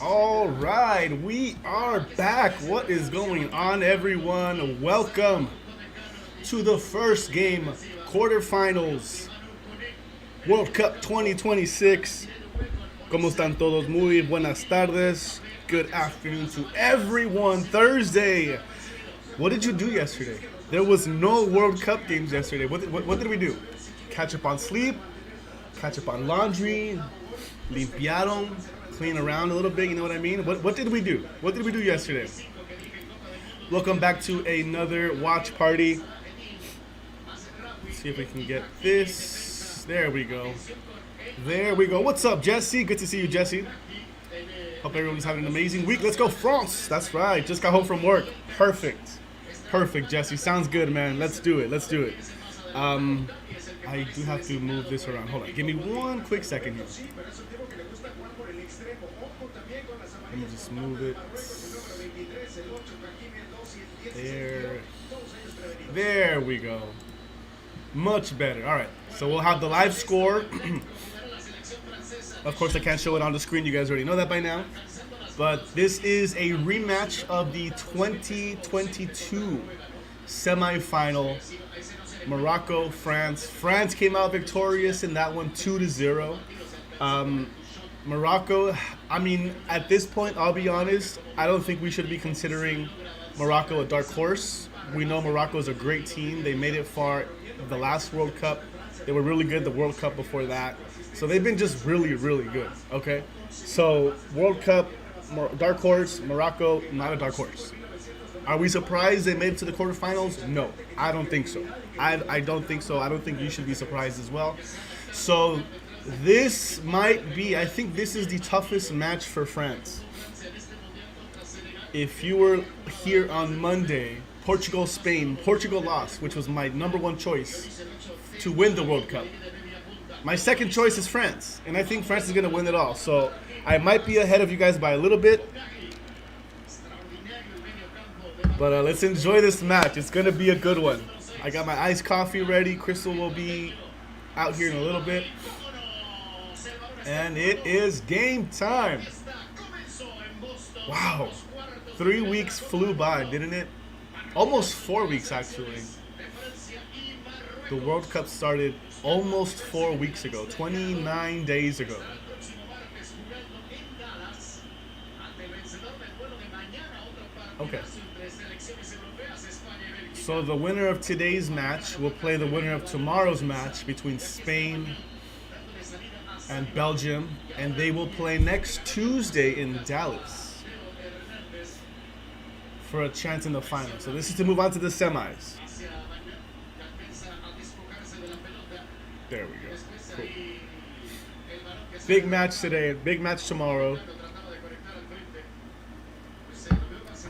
All right, we are back. What is going on, everyone? Welcome to the first game, quarterfinals, World Cup 2026. ¿Cómo están todos? Muy buenas tardes. Good afternoon to everyone. Thursday. What did you do yesterday? There was no World Cup games yesterday. What did we do? Catch up on sleep, catch up on laundry, limpiaron, clean around a little bit, you know what I mean? What did we do? What did we do yesterday? Welcome back to another watch party. Let's see if we can get this. There we go. There we go. What's up, Jesse? Good to see you, Jesse. Hope everyone's having an amazing week. Let's go, France. That's right. Just got home from work. Perfect. Perfect, Jesse. Sounds good, man. Let's do it. Let's do it. I do have to move this around. Hold on. Give me one quick second here. Let me just move it. There we go. Much better. All right. So we'll have the live score. Of course, I can't show it on the screen. You guys already know that by now. But this is a rematch of the 2022 semifinal. Morocco, France. France came out victorious in that one, 2-0. Morocco, I mean, at this point, I'll be honest, I don't think we should be considering Morocco a dark horse. We know Morocco is a great team. They made it far the last World Cup. They were really good the World Cup before that. So they've been just really, really good, okay? So World Cup, dark horse, Morocco, not a dark horse. Are we surprised they made it to the quarterfinals? No, I don't think so. I don't think so. I don't think you should be surprised as well. So this might be, I think this is the toughest match for France. If you were here on Monday, Portugal, Spain, Portugal lost, which was my number one choice to win the World Cup. My second choice is France, and I think France is going to win it all. So I might be ahead of you guys by a little bit. But let's enjoy this match. It's going to be a good one. I got my iced coffee ready. Crystal will be out here in a little bit. And it is game time. Wow. 3 weeks flew by, didn't it? Almost 4 weeks, actually. The World Cup started almost 4 weeks ago, 29 days ago. Okay. So the winner of today's match will play the winner of tomorrow's match between Spain and Belgium, and they will play next Tuesday in Dallas for a chance in the final. So this is to move on to the semis. There we go. Cool. Big match today, big match tomorrow.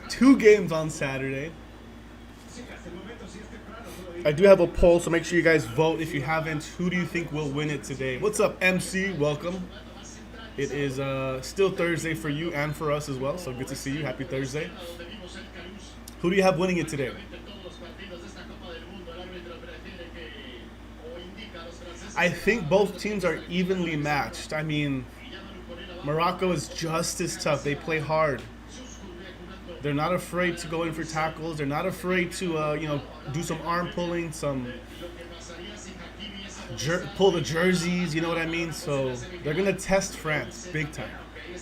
2 games on Saturday. I do have a poll, so make sure you guys vote. If you haven't, who do you think will win it today? What's up, MC? Welcome. It is still Thursday for you and for us as well, so good to see you. Happy Thursday. Who do you have winning it today? I think both teams are evenly matched. I mean, Morocco is just as tough. They play hard. They're not afraid to go in for tackles. They're not afraid to, do some arm pulling, some pull the jerseys, you know what I mean? So they're going to test France big time.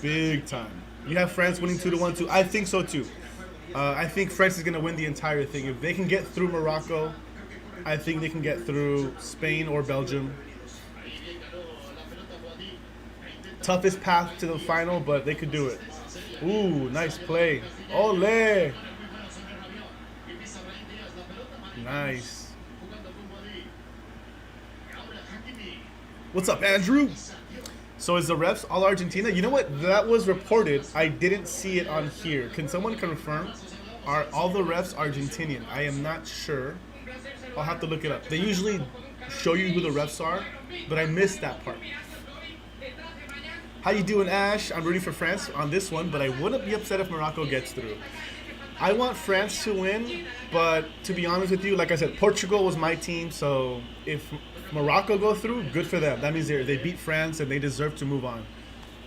Big time. You have France winning 2-1 too. I think so too. I think France is going to win the entire thing. If they can get through Morocco, I think they can get through Spain or Belgium. Toughest path to the final, but they could do it. Ooh, nice play. Ole! Nice. What's up, Andrew? So is the refs all Argentina? You know what? That was reported. I didn't see it on here. Can someone confirm? Are all the refs Argentinian? I am not sure. I'll have to look it up. They usually show you who the refs are, but I missed that part. How you doing, Ash? I'm rooting for France on this one, but I wouldn't be upset if Morocco gets through. I want France to win, but to be honest with you, like I said, Portugal was my team, so if Morocco go through, good for them. That means they beat France and they deserve to move on.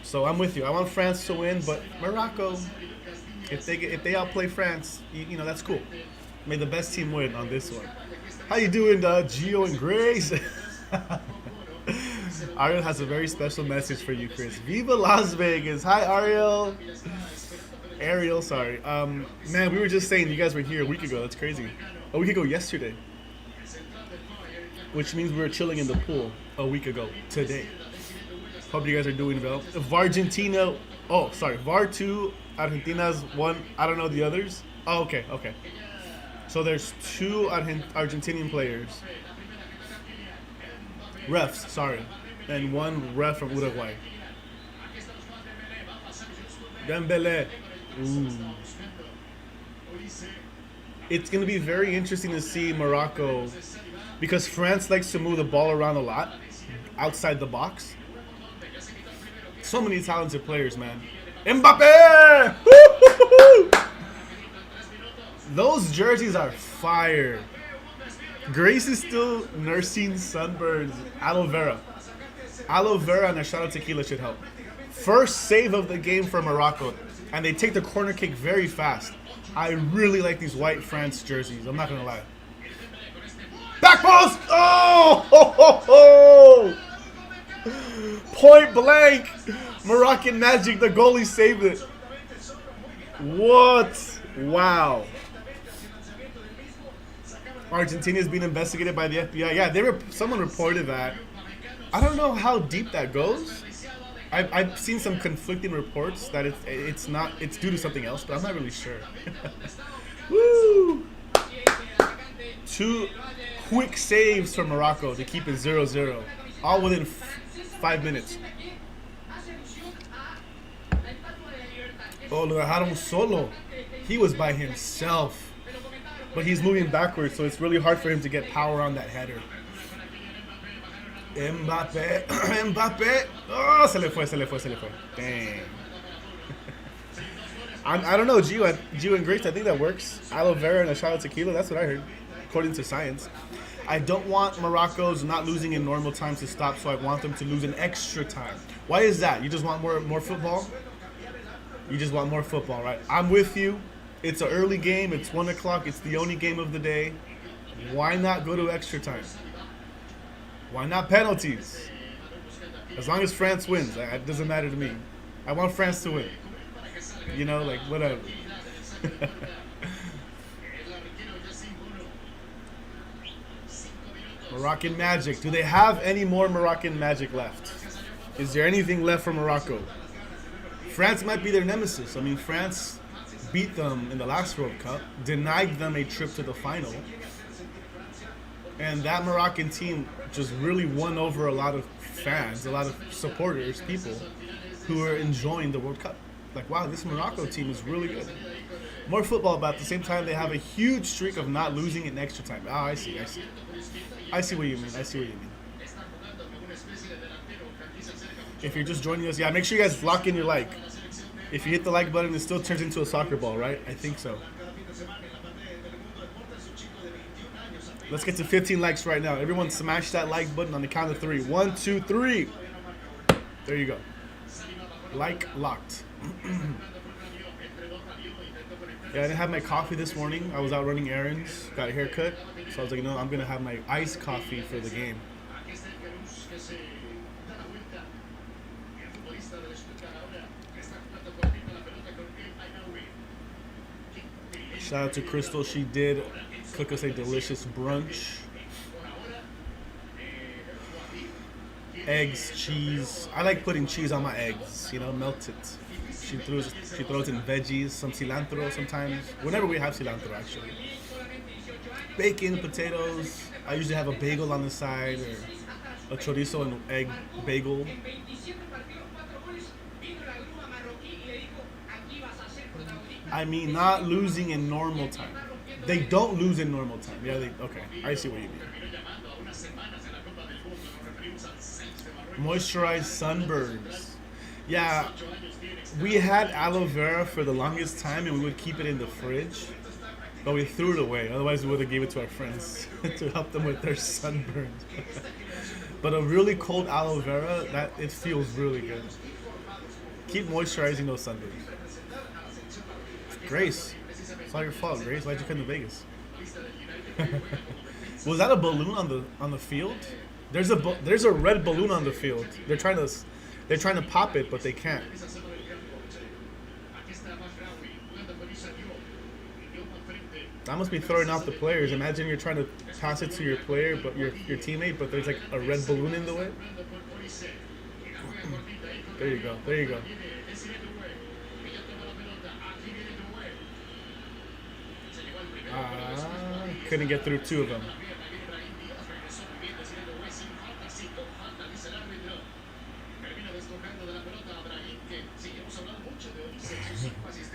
So I'm with you. I want France to win, but Morocco, if they outplay France, you know that's cool. May the best team win on this one. How you doing, Gio and Grace? Ariel has a very special message for you, Chris. Viva Las Vegas. Hi, Ariel. Ariel, sorry. Man, we were just saying you guys were here a week ago. That's crazy. A week ago yesterday. Which means we were chilling in the pool a week ago today. Hope you guys are doing well. Argentina. Oh, sorry. VAR 2. Argentina's 1. I don't know the others. Oh, okay. Okay. So there's 2 Argentinian players. Refs, sorry. And 1 ref from Uruguay. Dembele. Ooh. It's going to be very interesting to see Morocco because France likes to move the ball around a lot outside the box. So many talented players, man. Mbappe! Woo-hoo-hoo-hoo! Those jerseys are fire. Grace is still nursing sunburns. Aloe vera. Aloe vera and a shot of tequila should help. First save of the game for Morocco. And they take the corner kick very fast. I really like these white France jerseys. I'm not going to lie. Back post! Oh! Ho, ho, ho! Point blank! Moroccan Magic, the goalie saved it. What? Wow. Argentina is being investigated by the FBI. Yeah, someone reported that. I don't know how deep that goes. I've seen some conflicting reports that it's due to something else, but I'm not really sure. Woo! 2 quick saves from Morocco to keep it 0-0, all within 5 minutes. Oh, lo dejaron solo. He was by himself, but he's moving backwards, so it's really hard for him to get power on that header. Mbappe, Mbappe. Oh, se le fue. Dang. I don't know, Gio and Grace, I think that works. Aloe vera and a shot of tequila, that's what I heard, according to science. I don't want Morocco's not losing in normal time to stop, so I want them to lose in extra time. Why is that? You just want more football? You just want more football, right? I'm with you. It's an early game. It's 1 o'clock. It's the only game of the day. Why not go to extra time? Why not penalties? As long as France wins, it doesn't matter to me. I want France to win. You know, like, whatever. Moroccan Magic. Do they have any more Moroccan Magic left? Is there anything left for Morocco? France might be their nemesis. I mean, France beat them in the last World Cup, denied them a trip to the final. And that Moroccan team just really won over a lot of fans, a lot of supporters, people who are enjoying the World Cup. Like, wow, this Morocco team is really good. More football, but at the same time, they have a huge streak of not losing in extra time. Oh, I see. I see what you mean. If you're just joining us, yeah, make sure you guys lock in your like. If you hit the like button, it still turns into a soccer ball, right? I think so. Let's get to 15 likes right now. Everyone smash that like button on the count of 3. 1, 2, 3. There you go. Like locked. Yeah, I didn't have my coffee this morning. I was out running errands, got a haircut. So I was like, no, I'm going to have my iced coffee for the game. Shout out to Crystal. She did cook us a delicious brunch. Eggs, cheese. I like putting cheese on my eggs, you know, melt it. She throws in veggies, some cilantro sometimes. Whenever we have cilantro, actually. Bacon, potatoes. I usually have a bagel on the side or a chorizo and egg bagel. I mean, not losing in normal time. They don't lose in normal time. Yeah, okay. I see what you mean. Moisturized sunburns. Yeah, we had aloe vera for the longest time and we would keep it in the fridge, but we threw it away. Otherwise, we would have gave it to our friends to help them with their sunburns. But a really cold aloe vera, it feels really good. Keep moisturizing those Sundays. Grace, it's not your fault, Grace. Why'd you come to Vegas? Was that a balloon on the field? There's a red balloon on the field. They're trying to pop it, but they can't. That must be throwing off the players. Imagine you're trying to pass it to your player, but your teammate, but there's like a red balloon in the way. There you go. There you go. Couldn't get through two of them.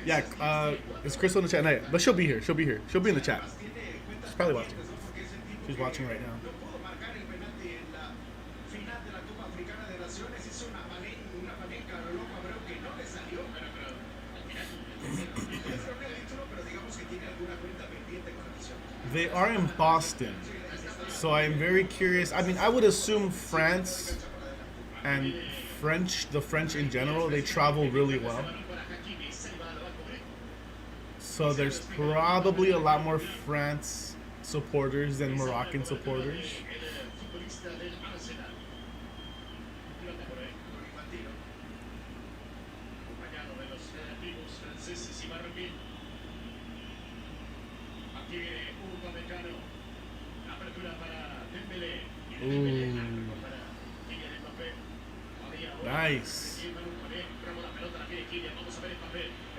Yeah, is Crystal in the chat? No, but she'll be here. She'll be here. She'll be in the chat. She's probably watching. She's watching right now. They are in Boston, so I am very curious. I mean, I would assume France and the French in general, they travel really well. So there's probably a lot more France supporters than Moroccan supporters. Ooh. Nice.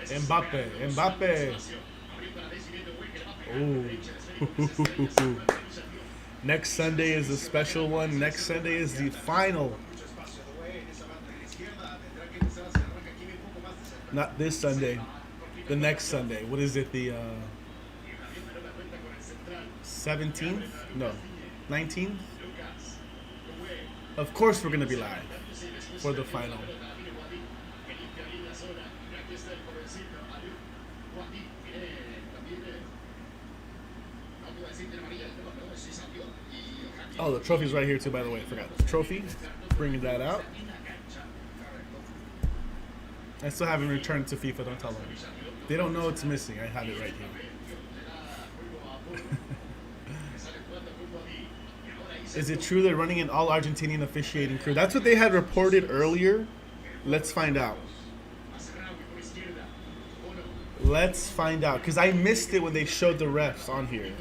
Mbappe. Ooh. Next Sunday is a special one. Next Sunday is the final. Not this Sunday. The next Sunday. What is it? The 17th? No. 19th? Of course we're going to be live for the final. Oh, the trophy's right here too, by the way. I forgot the trophy. Bringing that out. I still haven't returned to FIFA, don't tell them. They don't know it's missing. I have it right here. Is it true they're running an all-Argentinian officiating crew? That's what they had reported earlier. Let's find out. Let's find out. Because I missed it when they showed the refs on here.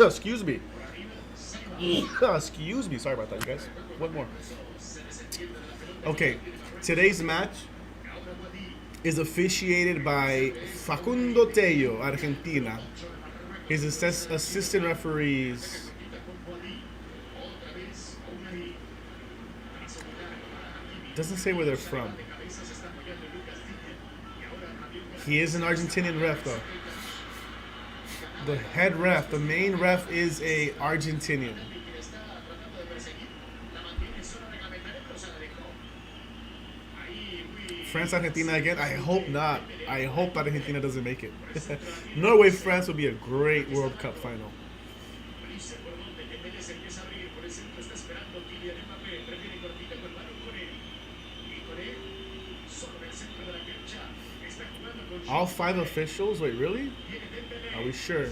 Excuse me. Excuse me. Sorry about that, you guys. One more. Okay. Today's match is officiated by Facundo Tello, Argentina. His assistant referees. Doesn't say where they're from. He is an Argentinian ref, though. The head ref, the main ref, is a Argentinian. France, Argentina again? I hope not. I hope Argentina doesn't make it. Norway, France would be a great World Cup final. All 5 officials? Wait, really? Are we sure?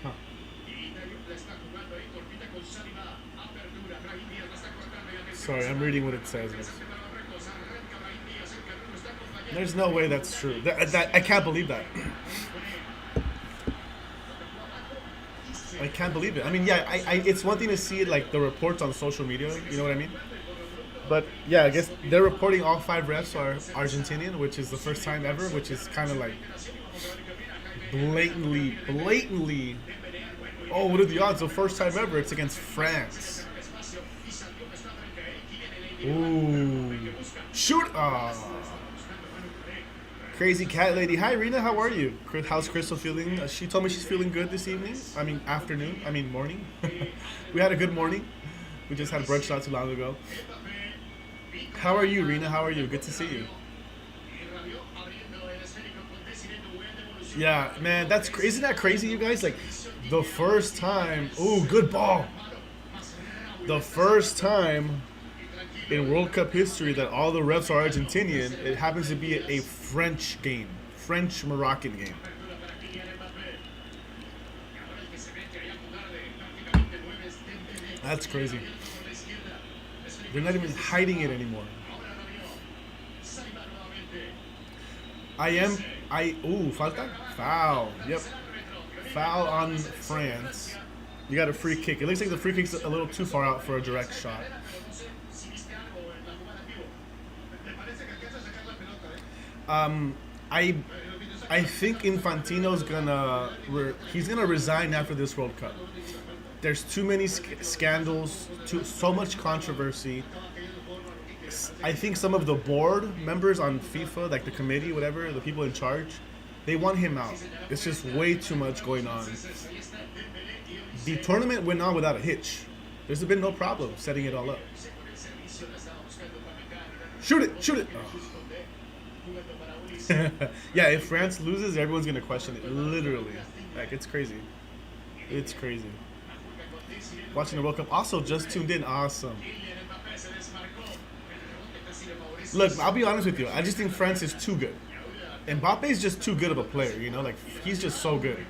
Huh. Sorry, I'm reading what it says. There's no way that's true. I can't believe that. I can't believe it. I mean, yeah, it's one thing to see it, like the reports on social media, you know what I mean? But yeah, I guess they're reporting all 5 refs are Argentinian, which is the first time ever, which is kind of like blatantly. Oh, what are the odds? The first time ever, it's against France. Ooh, shoot! Crazy cat lady. Hi, Rena. How are you? How's Crystal feeling? She told me she's feeling good this evening. I mean, afternoon. I mean, morning. We had a good morning. We just had brunch not too long ago. How are you, Rena? How are you? Good to see you. Yeah, man, isn't that crazy, you guys? Like, the first time, ooh, good ball. The first time in World Cup history that all the refs are Argentinian, it happens to be a French game, French-Moroccan game. That's crazy. They're not even hiding it anymore. Falta? Foul. Yep. Foul on France. You got a free kick. It looks like the free kick's a little too far out for a direct shot. I think Infantino's he's gonna resign after this World Cup. There's too many scandals, so much controversy. I think some of the board members on FIFA, like the committee, whatever, the people in charge, they want him out. It's just way too much going on. The tournament went on without a hitch. There's been no problem setting it all up. Shoot it! Shoot it! Oh. Yeah, if France loses, everyone's going to question it. Literally. Like, it's crazy. It's crazy. Watching the World Cup. Also, just tuned in. Awesome. Look, I'll be honest with you. I just think France is too good. Mbappe is just too good of a player, you know? Like, he's just so good.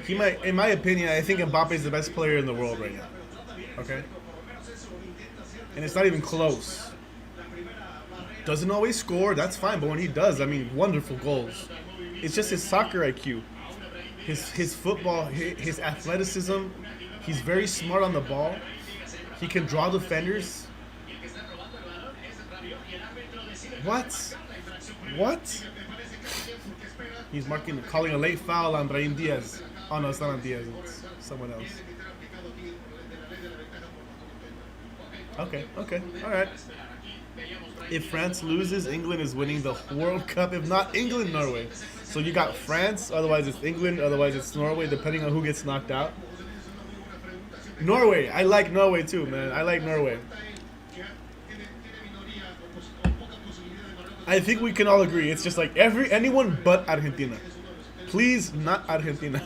In my opinion, I think Mbappe is the best player in the world right now. Okay? And it's not even close. Doesn't always score, that's fine, but when he does, I mean, wonderful goals. It's just his soccer IQ. His football, his athleticism. He's very smart on the ball. He can draw defenders. What? What? He's calling a late foul on Brahim Diaz. Oh no, it's not on Diaz, it's someone else. Okay, alright. If France loses, England is winning the World Cup. If not, England, Norway. So you got France, otherwise it's England, otherwise it's Norway, depending on who gets knocked out. Norway, I like Norway too, man. I like Norway. I think we can all agree. It's just like anyone but Argentina. Please, not Argentina.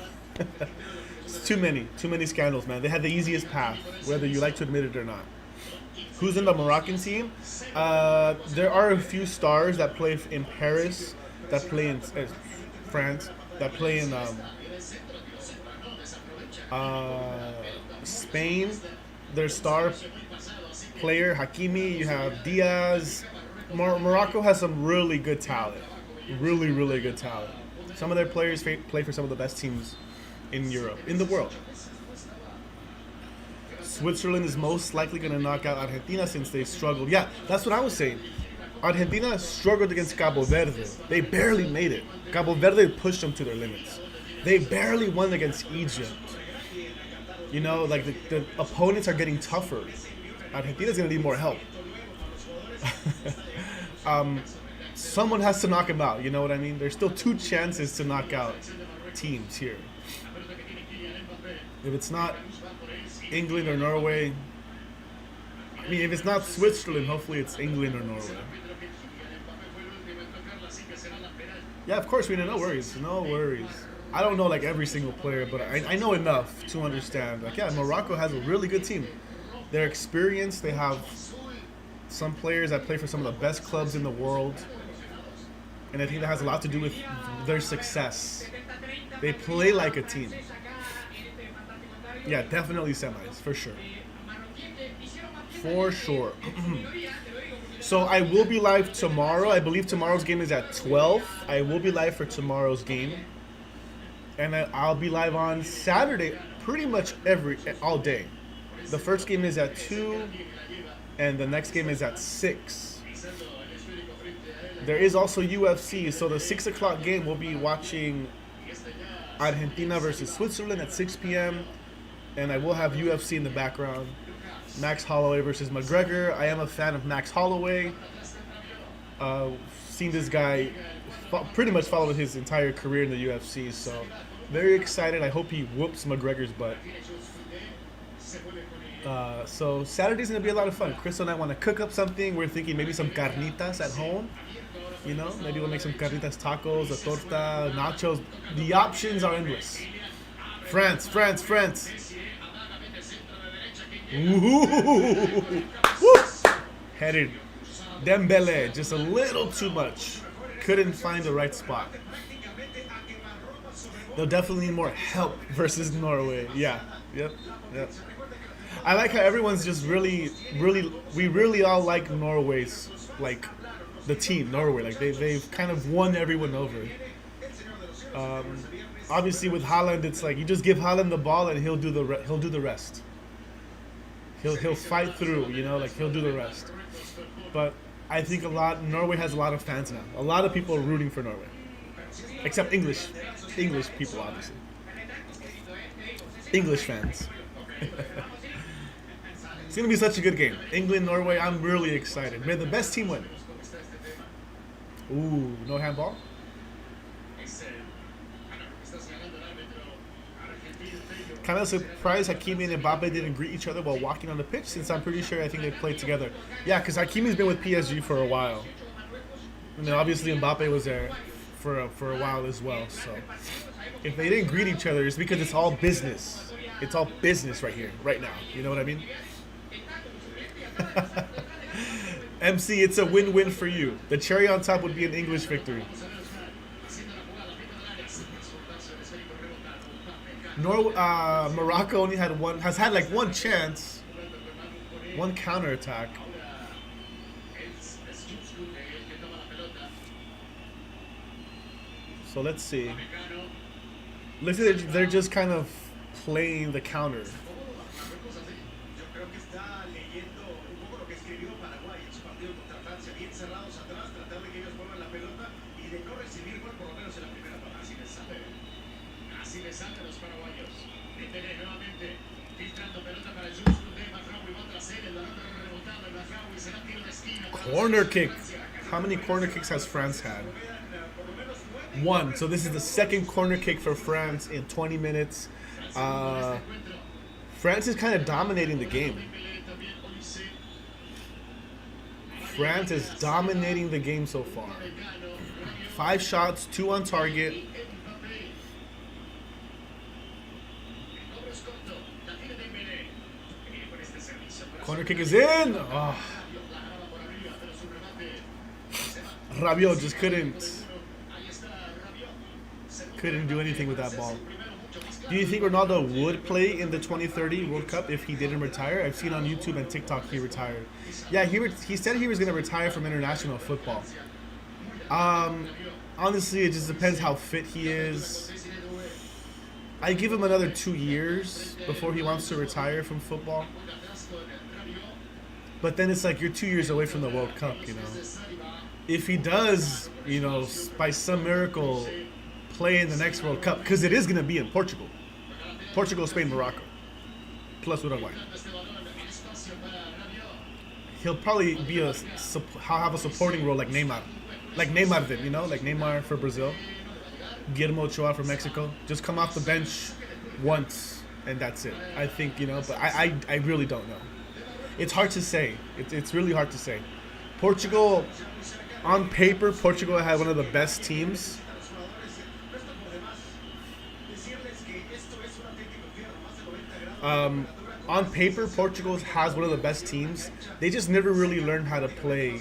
It's too many scandals, man. They had the easiest path, whether you like to admit it or not. Who's in the Moroccan team? There are a few stars that play in Paris, that play in France, that play in Spain. Their star player, Hakimi. You have Diaz. Morocco has some really good talent. Really good talent. Some of their players play for some of the best teams in Europe, in the world. Switzerland is most likely going to knock out Argentina since they struggled. Yeah, that's what I was saying. Argentina struggled against Cabo Verde. They barely made it. Cabo Verde pushed them to their limits. They barely won against Egypt. You know, like the opponents are getting tougher. Argentina's going to need more help. Someone has to knock him out, you know what I mean? There's still 2 chances to knock out teams here. If it's not England or Norway, I mean, if it's not Switzerland, hopefully it's England or Norway. Yeah, of course, no worries. I don't know like every single player, but I know enough to understand. Like, yeah, Morocco has a really good team. They're experienced. They have some players that play for some of the best clubs in the world. And I think that has a lot to do with their success. They play like a team. Yeah, definitely semis, for sure. For sure. So I will be live tomorrow. I believe tomorrow's game is at 12. I will be live for tomorrow's game. And I'll be live on Saturday pretty much all day. The first game is at 2. And the next game is at 6. There is also UFC, so the 6 o'clock game we'll be watching Argentina versus Switzerland at 6 p.m. And I will have UFC in the background. Max Holloway versus McGregor. I am a fan of Max Holloway. Seen this guy pretty much followed his entire career in the UFC, so very excited. I hope he whoops McGregor's butt. So Saturday's gonna be a lot of fun. Chris and I want to cook up something. We're thinking maybe some carnitas at home. You know, maybe we'll make some carnitas tacos, a torta, nachos. The options are endless. France, France, France. Ooh. Woo. Headed. Dembele, just a little too much. Couldn't find the right spot. They'll definitely need more help versus Norway. Yeah. Yep. I like how everyone's just really, we really all like Norway's, like, the team, Norway. Like, they've kind of won everyone over. Obviously, with Haaland, it's like you just give Haaland the ball and he'll do the rest. He'll fight through, you know, like he'll do the rest. But I think Norway has a lot of fans now. A lot of people are rooting for Norway, except English people, obviously. English fans. It's gonna be such a good game. England, Norway. I'm really excited. May the best team win. Ooh, no handball. Kind of surprised Hakimi and Mbappe didn't greet each other while walking on the pitch, since I'm pretty sure I think they played together. Yeah, because Hakimi's been with PSG for a while. And then obviously Mbappe was there for a while as well. So if they didn't greet each other, it's because it's all business. It's all business right here, right now. You know what I mean? MC, it's a win-win for you. The cherry on top would be an English victory. Morocco only has had like one chance, one counterattack. So let's see. Looks like they're just kind of playing the counter. Corner kick. How many corner kicks has France had? One. So this is the second corner kick for France in 20 minutes. France is kind of dominating the game. France is dominating the game so far. 5 shots, 2 on target. Corner kick is in. Oh. Rabiot just couldn't do anything with that ball. Do you think Ronaldo would play in the 2030 World Cup if he didn't retire? I've seen on YouTube and TikTok he retired. Yeah, he said he was going to retire from international football. Honestly, it just depends how fit he is. I give him another 2 years before he wants to retire from football. But then it's like you're 2 years away from the World Cup, you know. If he does, you know, by some miracle, play in the next World Cup, because it is going to be in Portugal. Portugal, Spain, Morocco, plus Uruguay. He'll probably be have a supporting role like Neymar. Like Neymar did, you know, like Neymar for Brazil. Guillermo Ochoa for Mexico. Just come off the bench once, and that's it. I think, you know, but I really don't know. It's hard to say. It's really hard to say. Portugal, on paper, Portugal had one of the best teams. On paper, Portugal has one of the best teams. They just never really learned how to play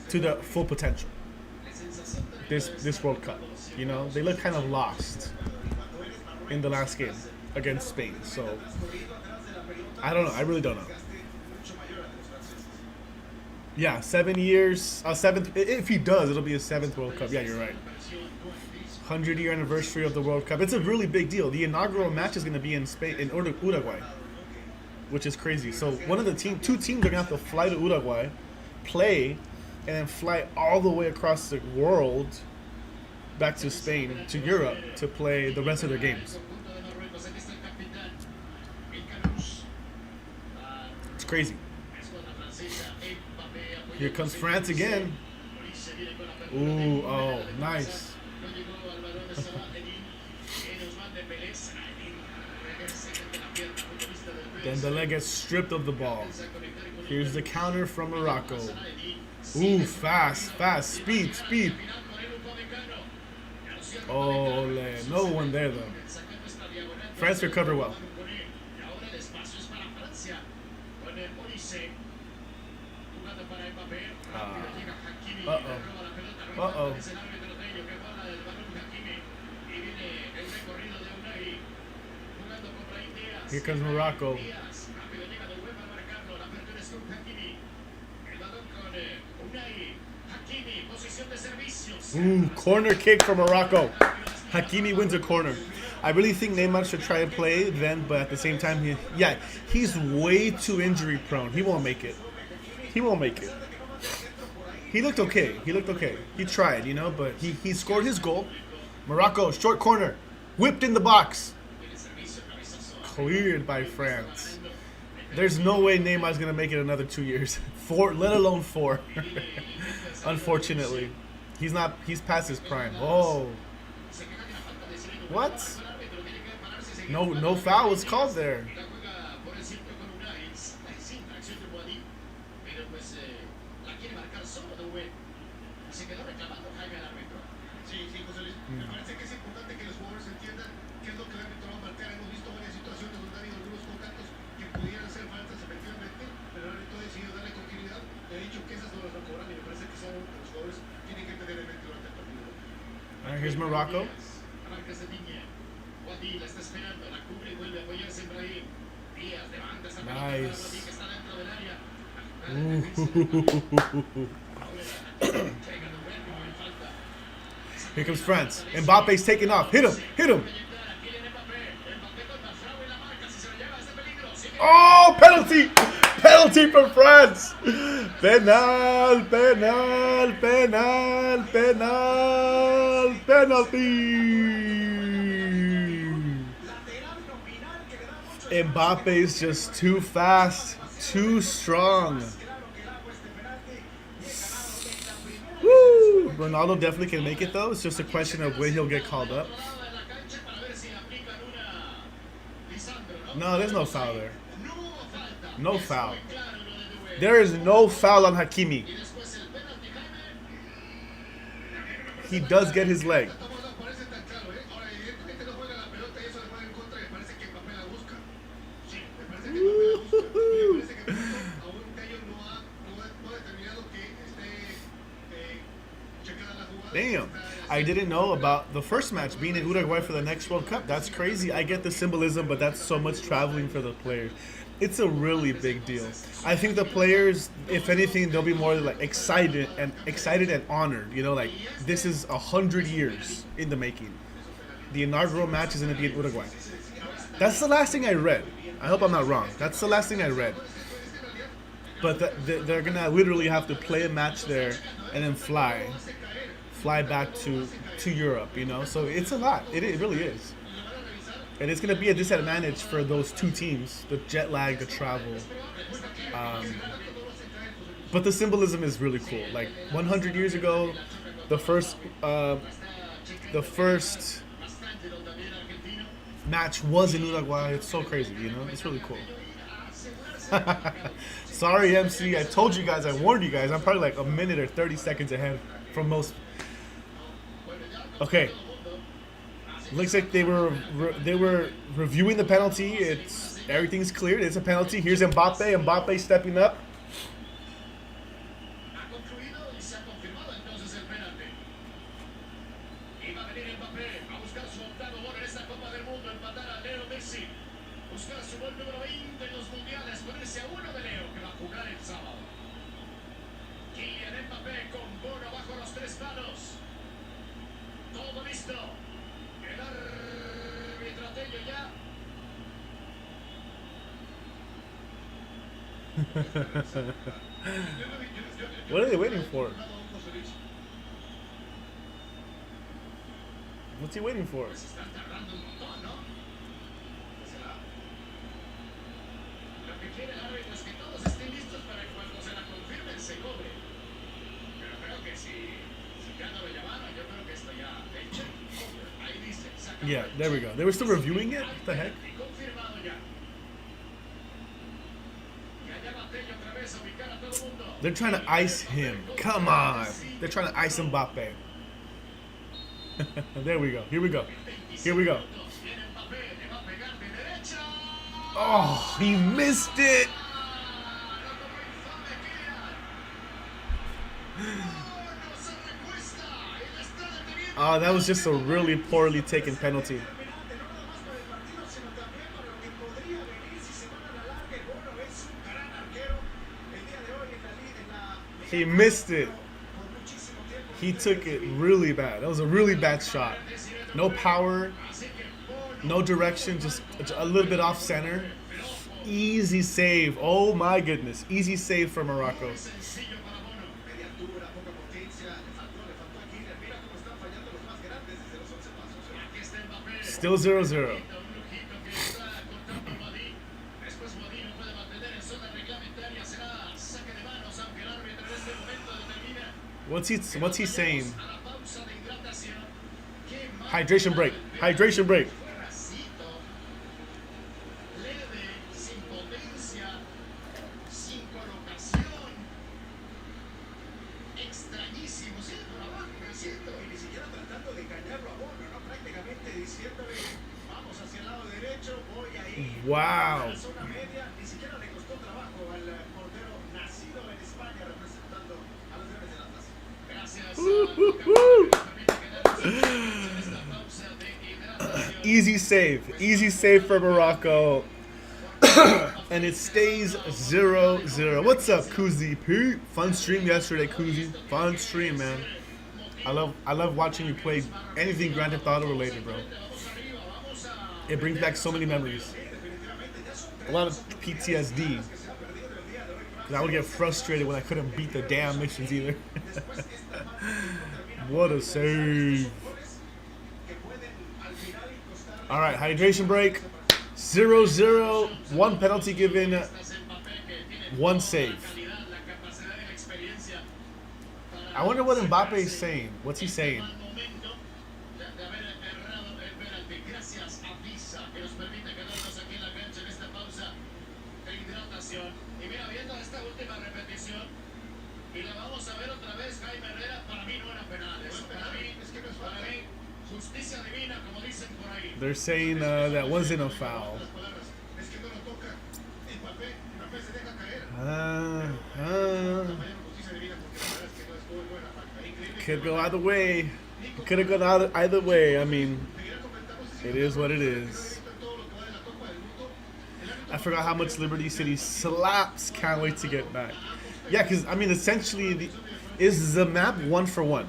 to the full potential. This World Cup, you know, they look kind of lost in the last game against Spain. So I don't know. I really don't know. Yeah, 7 years, seventh. If he does, it'll be his 7th World Cup. Yeah, you're right. 100-year anniversary of the World Cup. It's a really big deal. The inaugural match is going to be in Spain, in Uruguay, which is crazy. So two teams are going to have to fly to Uruguay, play, and then fly all the way across the world back to Spain, to Europe, to play the rest of their games. It's crazy. Here comes France again. Ooh, oh, nice. Dembele gets stripped of the ball. Here's the counter from Morocco. Ooh, fast, speed. Oh, no one there though. France recover well. Uh-oh. Here comes Morocco. Ooh, corner kick for Morocco. Hakimi wins a corner. I really think Neymar should try and play then, but at the same time, he's way too injury prone. He won't make it. He looked okay. He tried, but he scored his goal. Morocco, short corner. Whipped in the box. Cleared by France. There's no way Neymar's going to make it another 2 years. 4, let alone 4. Unfortunately. He's past his prime. Oh. What? No foul was called there. Alright, here's Morocco. Nice. Here comes France. Mbappe's taking off. Hit him. Oh, penalty for France. Penalty. Mbappe's just too fast, too strong. Woo! Ronaldo definitely can make it though. It's just a question of when he'll get called up. No, there's no foul there. No foul. There is no foul on Hakimi. He does get his leg. Damn. I didn't know about the first match being in Uruguay for the next World Cup. That's crazy. I get the symbolism, but that's so much traveling for the players. It's a really big deal. I think the players, if anything, they'll be more like excited and honored. Like this is 100 years in the making. The inaugural match is going to be in Uruguay. That's the last thing I read. I hope I'm not wrong. That's the last thing I read. But they're going to literally have to play a match there and then fly back to Europe, So it's a lot. It really is. And it's going to be a disadvantage for those two teams, the jet lag, the travel. But the symbolism is really cool. Like 100 years ago, the first match was in Uruguay. It's so crazy, It's really cool. Sorry, MC. I told you guys. I warned you guys. I'm probably like a minute or 30 seconds ahead from most. Okay. Looks like they were reviewing the penalty. Everything's cleared. It's a penalty. Here's Mbappe. Mbappe stepping up. What are they waiting for? What's he waiting for? Yeah, there we go. They were still reviewing it? What the heck? They're trying to ice him. Come on. They're trying to ice Mbappe. There we go. Here we go. Here we go. Oh, he missed it. Oh, that was just a really poorly taken penalty. He missed it. He took it really bad. That was a really bad shot. No power, no direction, just a little bit off center. Easy save. Oh my goodness. Easy save for Morocco. Still 0-0. What's he saying? Hydration break. Hydration break. Wow. Easy save. Easy save for Morocco. And it stays 0-0. What's up, Kuzi Pete? Fun stream yesterday, Kuzi. Fun stream, man. I love watching you play anything Grand Theft Auto related, bro. It brings back so many memories. A lot of PTSD. Cause I would get frustrated when I couldn't beat the damn missions either. What a save. Alright, hydration break. 0-0. One penalty given. One save. I wonder what Mbappe is saying. What's he saying? They're saying that wasn't a foul. Could go either way. Could have gone either way. I mean, it is what it is. I forgot how much Liberty City slaps. Can't wait to get back. Yeah, because, I mean, essentially, is the map 1-for-1?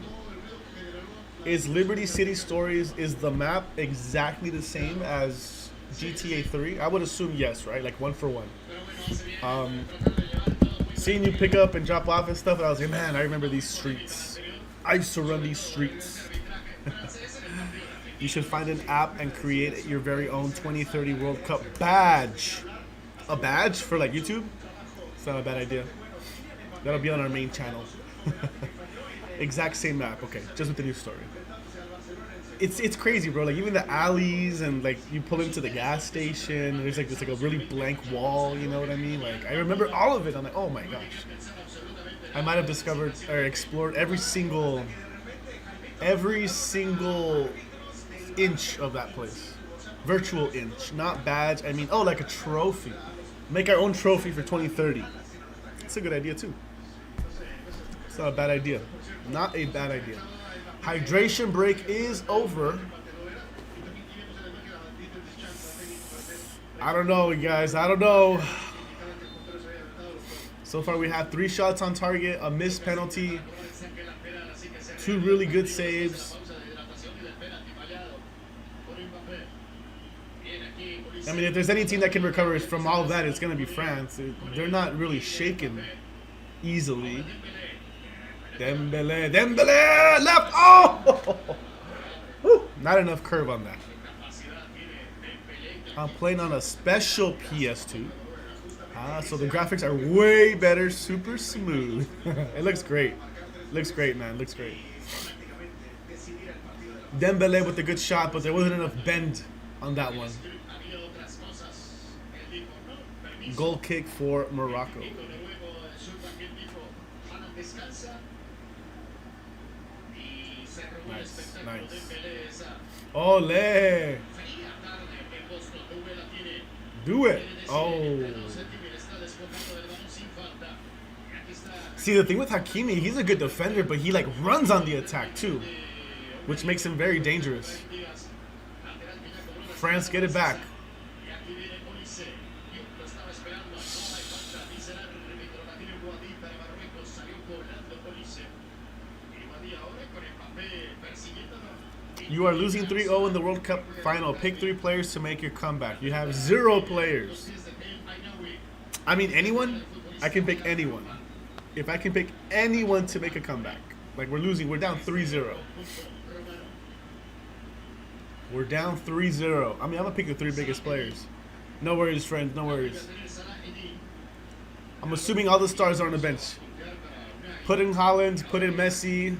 Is Liberty City Stories, is the map exactly the same as GTA 3? I would assume yes, right? Like 1-for-1. Seeing you pick up and drop off and stuff, and I was like, man, I remember these streets. I used to run these streets. You should find an app and create your very own 2030 World Cup badge. A badge for like YouTube? It's not a bad idea. That'll be on our main channel. Exact same map, okay, just with the new story. It's crazy, bro. Like even the alleys and like you pull into the gas station, there's like a really blank wall. You know what I mean? Like I remember all of it. I'm like, oh my gosh. I might have discovered or explored every single inch of that place. Virtual inch, not badge. I mean, oh, like a trophy. Make our own trophy for 2030. It's a good idea too. It's not a bad idea. Not a bad idea. Hydration break is over. I don't know, guys. I don't know. So far, we have 3 shots on target, a missed penalty, 2 really good saves. I mean, if there's any team that can recover from all of that, it's going to be France. They're not really shaken easily. Dembele, left. Oh! Woo, not enough curve on that. I'm playing on a special PS2. So the graphics are way better, super smooth. It looks great. Looks great, man. Looks great. Dembele with a good shot, but there wasn't enough bend on that one. Goal kick for Morocco. Nice, nice. Ole! Do it! Oh. See, the thing with Hakimi, he's a good defender, but he like runs on the attack too, which makes him very dangerous. France, get it back. You are losing 3-0 in the World Cup final. Pick 3 players to make your comeback. You have 0 players. I mean, anyone? I can pick anyone. If I can pick anyone to make a comeback. Like, we're losing. We're down 3-0. We're down 3-0. I mean, I'm going to pick the 3 biggest players. No worries, friends. No worries. I'm assuming all the stars are on the bench. Put in Haaland. Put in Messi.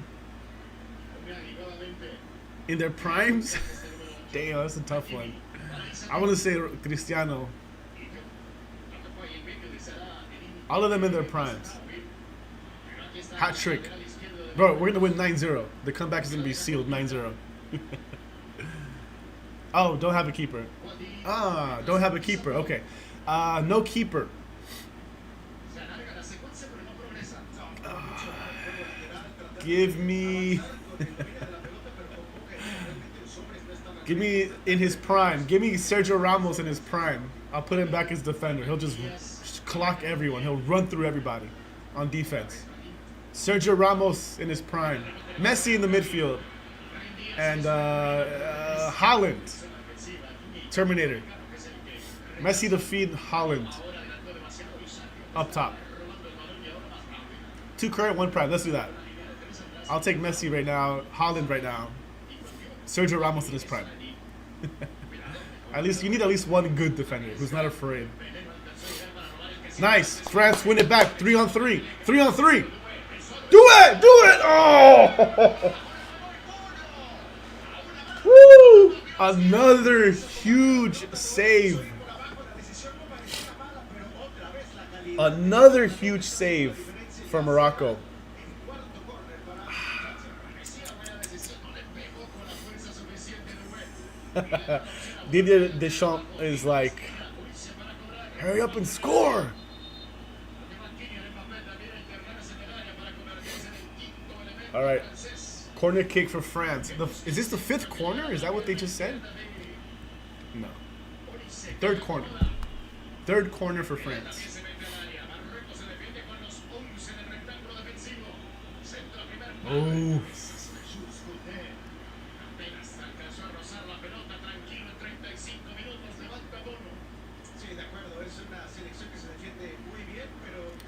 In their primes? Damn, that's a tough one. I want to say Cristiano. All of them in their primes. Hat trick. Bro, we're going to win 9-0. The comeback is going to be sealed 9-0. Oh, don't have a keeper. Ah, don't have a keeper. Okay. No keeper. Give me... Give me in his prime. Give me Sergio Ramos in his prime. I'll put him back as defender. He'll just clock everyone. He'll run through everybody on defense. Sergio Ramos in his prime. Messi in the midfield. And Haaland. Terminator. Messi to feed Haaland. Up top. 2 current, 1 prime. Let's do that. I'll take Messi right now. Haaland right now. Sergio Ramos in his prime. At least you need at least one good defender who's not afraid. Nice. France win it back. 3-on-3. 3-on-3. Do it! Do it! Oh! Woo! Another huge save. Another huge save for Morocco. Didier Deschamps is like, hurry up and score. All right, corner kick for France. Is this the 5th corner? Is that what they just said? No. 3rd corner. 3rd corner for France. Oh.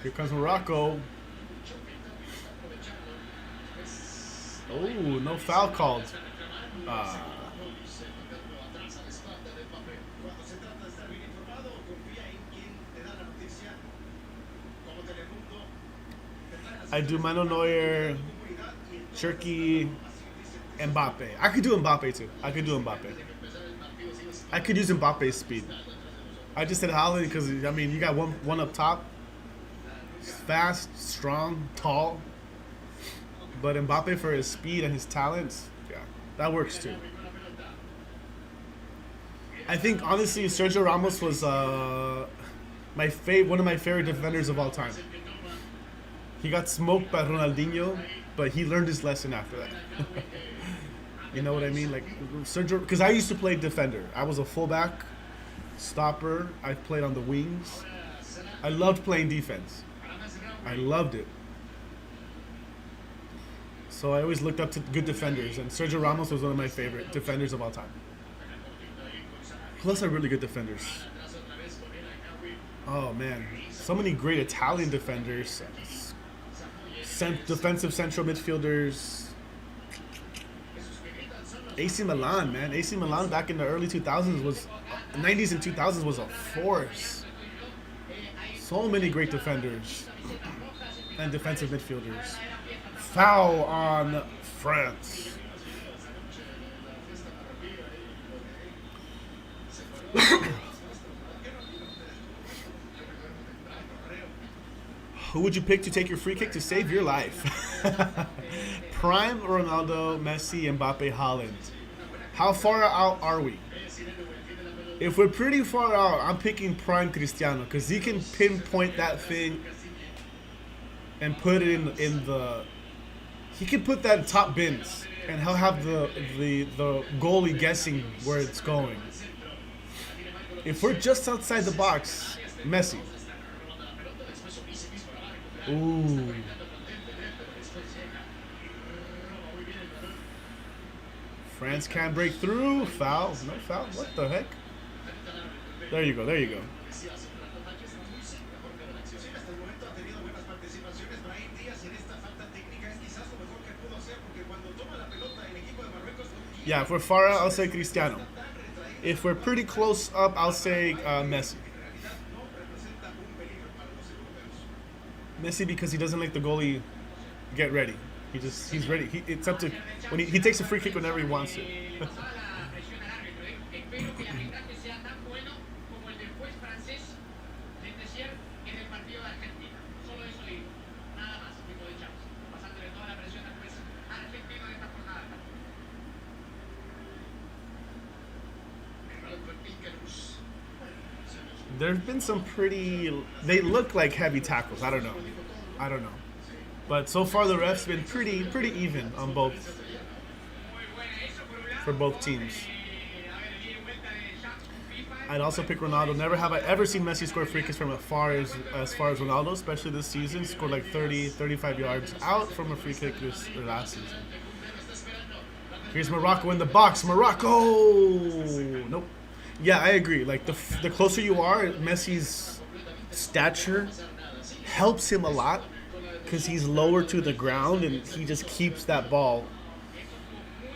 Here comes Morocco. Oh, no foul called. I do Mano Neuer, Turkey, Mbappe. I could do Mbappe too. I could do Mbappe. I could use Mbappe's speed. I just said Haaland because, I mean, you got one up top. Fast, strong, tall. But Mbappe for his speed and his talents, yeah, that works too. I think, honestly, Sergio Ramos was one of my favorite defenders of all time. He got smoked by Ronaldinho, but he learned his lesson after that. You know what I mean? Like, Sergio, because I used to play defender. I was a fullback, stopper. I played on the wings. I loved playing defense. I loved it. So I always looked up to good defenders, and Sergio Ramos was one of my favorite defenders of all time. Plus, are really good defenders. Oh man, so many great Italian defenders, defensive central midfielders. AC Milan, man. AC Milan back in the early 2000s was, 90s and 2000s was a force. So many great defenders and defensive midfielders. Foul on France. Who would you pick to take your free kick to save your life? Prime Ronaldo, Messi, Mbappe, Haaland. How far out are we? If we're pretty far out, I'm picking Prime Cristiano because he can pinpoint that thing and put it in the. He can put that in top bins and he'll have the goalie guessing where it's going. If we're just outside the box, Messi. Ooh. France can't break through. Foul. No foul. What the heck? There you go. There you go. Yeah, if we're far out, I'll say Cristiano. If we're pretty close up, I'll say Messi. Messi because he doesn't let the goalie get ready. He's ready. It's up to when he takes a free kick whenever he wants to. There's been some pretty. They look like heavy tackles. I don't know. But so far the refs been pretty even on both for both teams. I'd also pick Ronaldo. Never have I ever seen Messi score free kicks from as far as Ronaldo, especially this season. Scored like 30, 35 yards out from a free kick last season. Here's Morocco in the box. Morocco. Nope. Yeah, I agree. Like the closer you are, Messi's stature helps him a lot because he's lower to the ground and he just keeps that ball.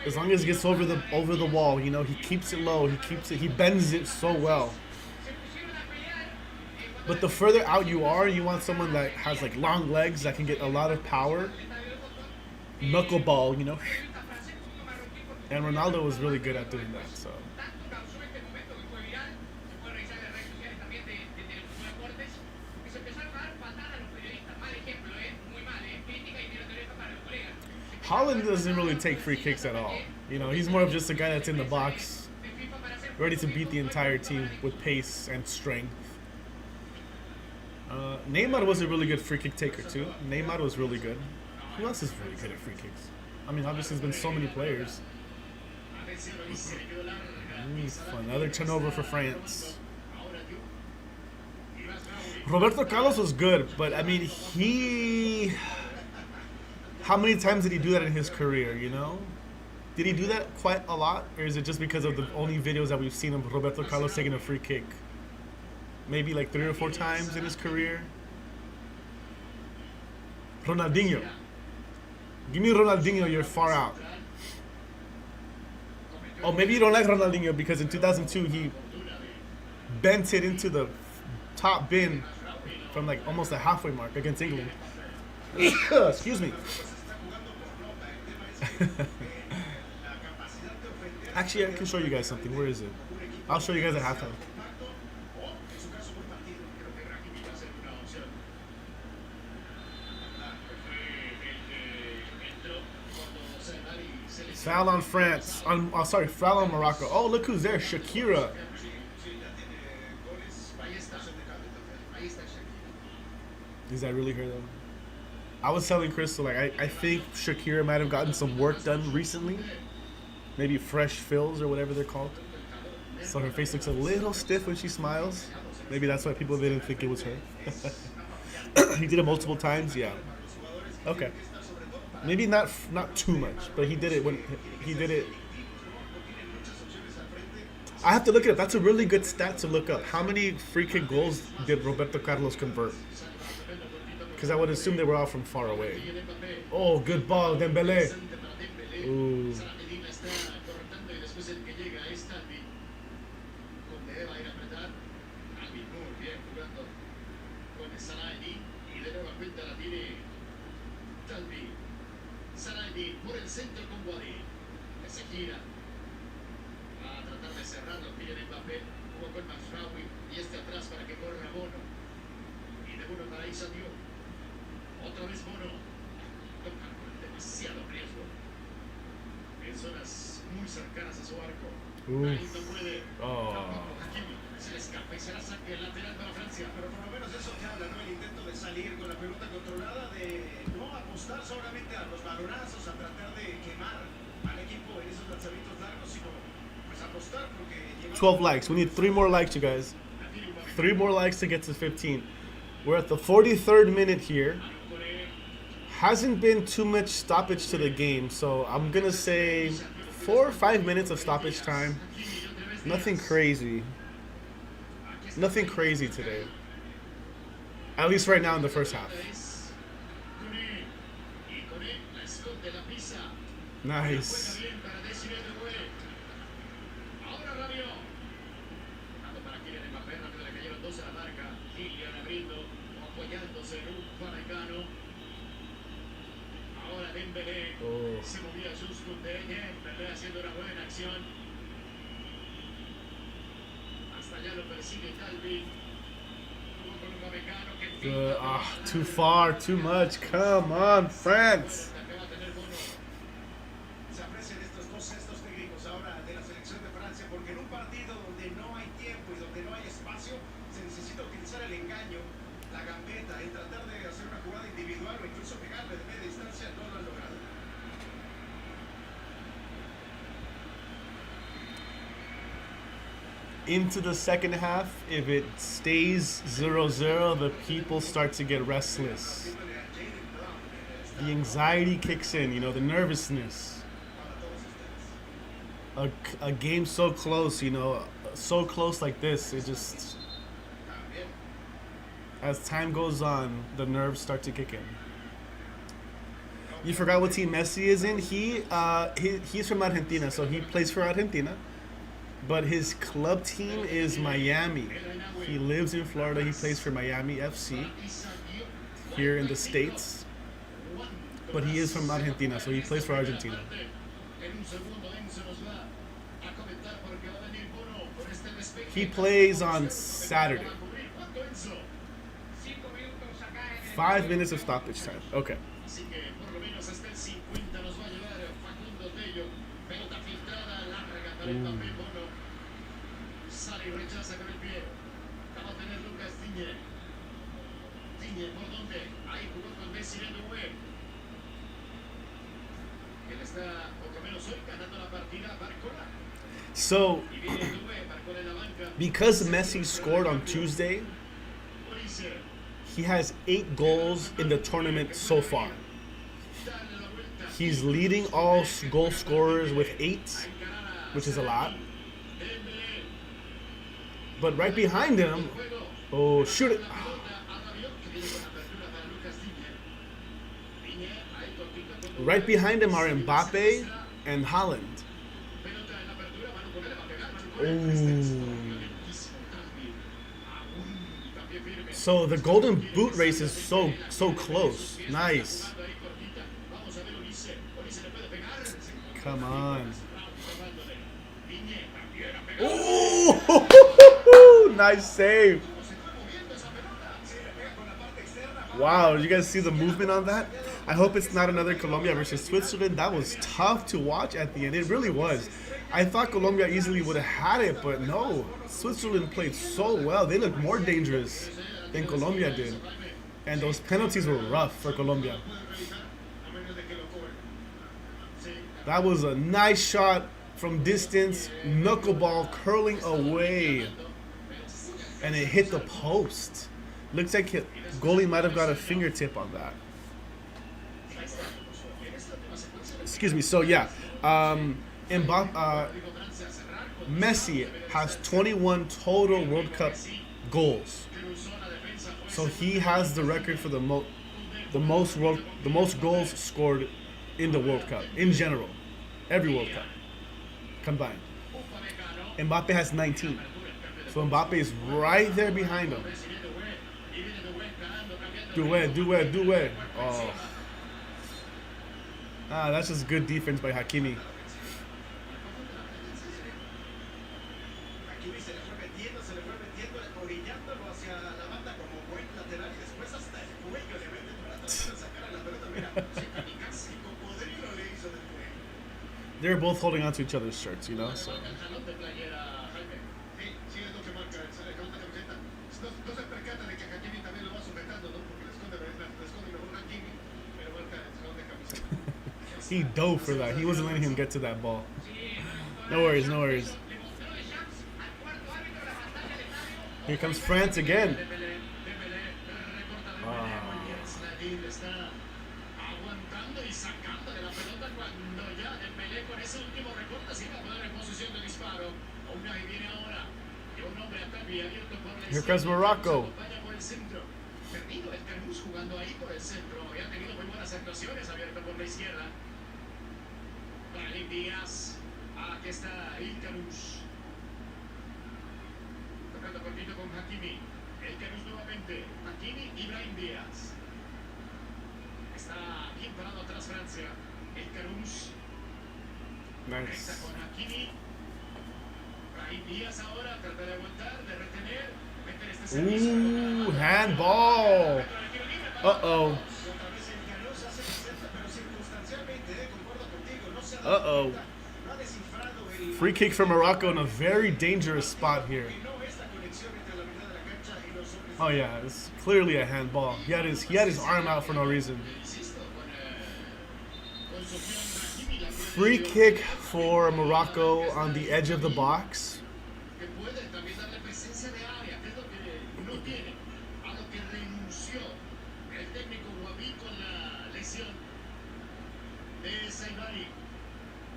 As long as it gets over the wall, you know, he keeps it low. He bends it so well. But the further out you are, you want someone that has like long legs that can get a lot of power, knuckleball, you know. And Ronaldo was really good at doing that. So. Haaland doesn't really take free kicks at all. You know, he's more of just a guy that's in the box, ready to beat the entire team with pace and strength. Neymar was a really good free kick taker too. Neymar was really good. Who else is really good at free kicks? I mean, obviously there's been so many players. Another turnover for France. Roberto Carlos was good, but I mean, how many times did he do that in his career, you know? Did he do that quite a lot? Or is it just because of the only videos that we've seen of Roberto Carlos taking a free kick? Maybe like 3 or 4 times in his career? Ronaldinho. Give me Ronaldinho, you're far out. Oh, maybe you don't like Ronaldinho because in 2002 he bent it into the top bin from like almost the halfway mark against England. Excuse me. Actually, I can show you guys something. Where is it? I'll show you guys at halftime. Foul on France. Foul on Morocco. Oh, look who's there. Shakira. Is that really her though? I was telling Crystal, like, I think Shakira might have gotten some work done recently. Maybe fresh fills or whatever they're called. So her face looks a little stiff when she smiles. Maybe that's why people didn't think it was her. He did it multiple times, yeah. Okay. Maybe not too much, but he did it when he did it. I have to look it up. That's a really good stat to look up. How many free kick goals did Roberto Carlos convert? Because I would assume they were all from far away. Oh, good ball, Dembélé. Ooh. Oh. Se le escapa y será saque lateral para Francia. Pero por lo menos eso te habla, ¿no? El intento de salir con la pelota controlada, de no apostar solamente a los balonazos, a tratar de quemar al equipo en esos lanzamientos largos, sino pues apostar porque 12 likes. We need 3 more likes, you guys. 3 more likes to get to 15. We're at the 43rd minute here. Hasn't been too much stoppage to the game, so I'm gonna say 4 or 5 minutes of stoppage time. Nothing crazy. Nothing crazy today. At least right now in the first half. Nice. Oh. Good. Too far, too much. Come on, France. se aprecian estos dos gestos técnicos ahora de la selección de Francia, porque en un partido donde no hay tiempo y donde no hay espacio, se necesita utilizar el engaño, la gambeta, en tratar de hacer una jugada individual o incluso pegarle de media distancia. No lo han logrado. Into the second half, if it stays 0-0, the people start to get restless. The anxiety kicks in, you know, the nervousness. A game so close, you know, so close like this, it just, as time goes on, the nerves start to kick in. You forgot what team Messi is in? He's from Argentina, so he plays for Argentina. But his club team is Miami. He lives in Florida. He plays for Miami FC here in the States. But he is from Argentina, so he plays for Argentina. He plays on Saturday. 5 minutes of stoppage time. Okay. So, because Messi scored on Tuesday, he has 8 goals in the tournament so far. He's leading all goal scorers with 8, which is a lot. But right behind him, oh, shoot it. Right behind him are Mbappe and Haaland. Ooh. So the golden boot race is so close. Nice. Come on. Ooh, nice save. Wow, did you guys see the movement on that? I hope it's not another Colombia versus Switzerland. That was tough to watch at the end. It really was. I thought Colombia easily would have had it, but no. Switzerland played so well. They looked more dangerous than Colombia did. And those penalties were rough for Colombia. That was a nice shot from distance. Knuckleball curling away. And it hit the post. Looks like goalie might have got a fingertip on that. Excuse me. So, yeah. Messi has 21 total World Cup goals. So he has the record for the most goals scored in the World Cup in general, every World Cup combined. Mbappe has 19, so Mbappe is right there behind him. Do it. Oh, that's just good defense by Hakimi. they're both holding on to each other's shirts, you know. So Sí, sí, es lo que marca con esta camiseta. No se percata de que Hakimi también lo va sujetando, ¿no? Porque le esconde mejor Hakimi, pero marca el esconde camiseta. he dove for that. He wasn't letting him get to that ball. No worries, no worries. Here comes France again. Está aguantando y sacando de la pelota cuando ya Dembélé con ese último recorte se iba a poner en posición de disparo. Una y viene ahora. Y un hombre acá abierto por la Here comes Morocco. Vaya por el centro. Perdido el Carmouche jugando ahí por el centro. Había tenido muy buenas actuaciones abierto por la izquierda. Brahim Díaz. Aquí está el Carmouche. Tocando cortito con Hakimi. El Carmouche nuevamente. Hakimi y Brahim Díaz. Está bien parado atrás Francia. El Carmouche. Está Nice. con Hakimi. Brahim Díaz ahora trata de aguantar, de retener. Meter este servicio. Ooh, handball. Uh-oh. Otra vez el Carmouche hace que acepta, pero circunstancialmente, concuerdo contigo, no se ha Uh-oh. no ha descifrado el Free kick for Morocco in a very dangerous spot here. no es la conexión entre la mitad de la cancha y los hombres. Oh yeah, it's clearly a handball. He had his arm out for no reason. Insisto, con Sofiane Brahimi, la Free kick for Morocco on the edge of the box. que puede también darle presencia de área, que es lo que no tiene, a lo que renunció el técnico Guaví con la lesión de Saibari.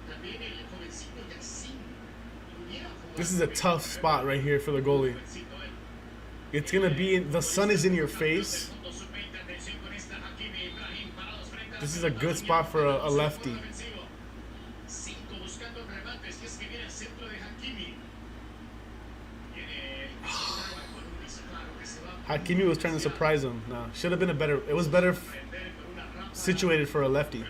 También el jovencito Yassin pudiera jugar. This is a tough spot right here for the goalie. Jovencito, It's gonna be the sun is in your face. This is a good spot for a lefty. Hakimi was trying to surprise him. No, should have been a better. It was better situated for a lefty.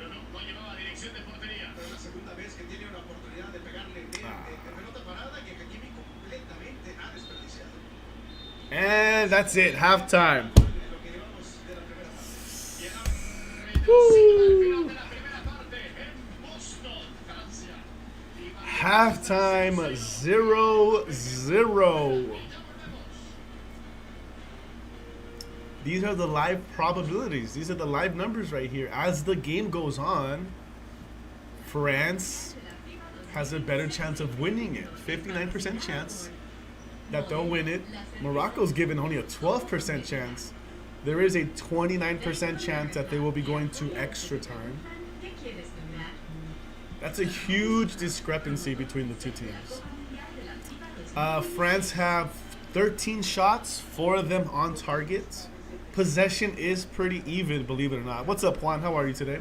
And that's it. Halftime. Woo. Halftime 0-0. These are the live probabilities. These are the live numbers right here. As the game goes on, France has a better chance of winning it. 59% chance that they'll win it. Morocco's given only a 12% chance. There is a 29% chance that they will be going to extra time. That's a huge discrepancy between the two teams. France have 13 shots, 4 of them on target. Possession is pretty even, believe it or not. What's up, Juan? How are you today?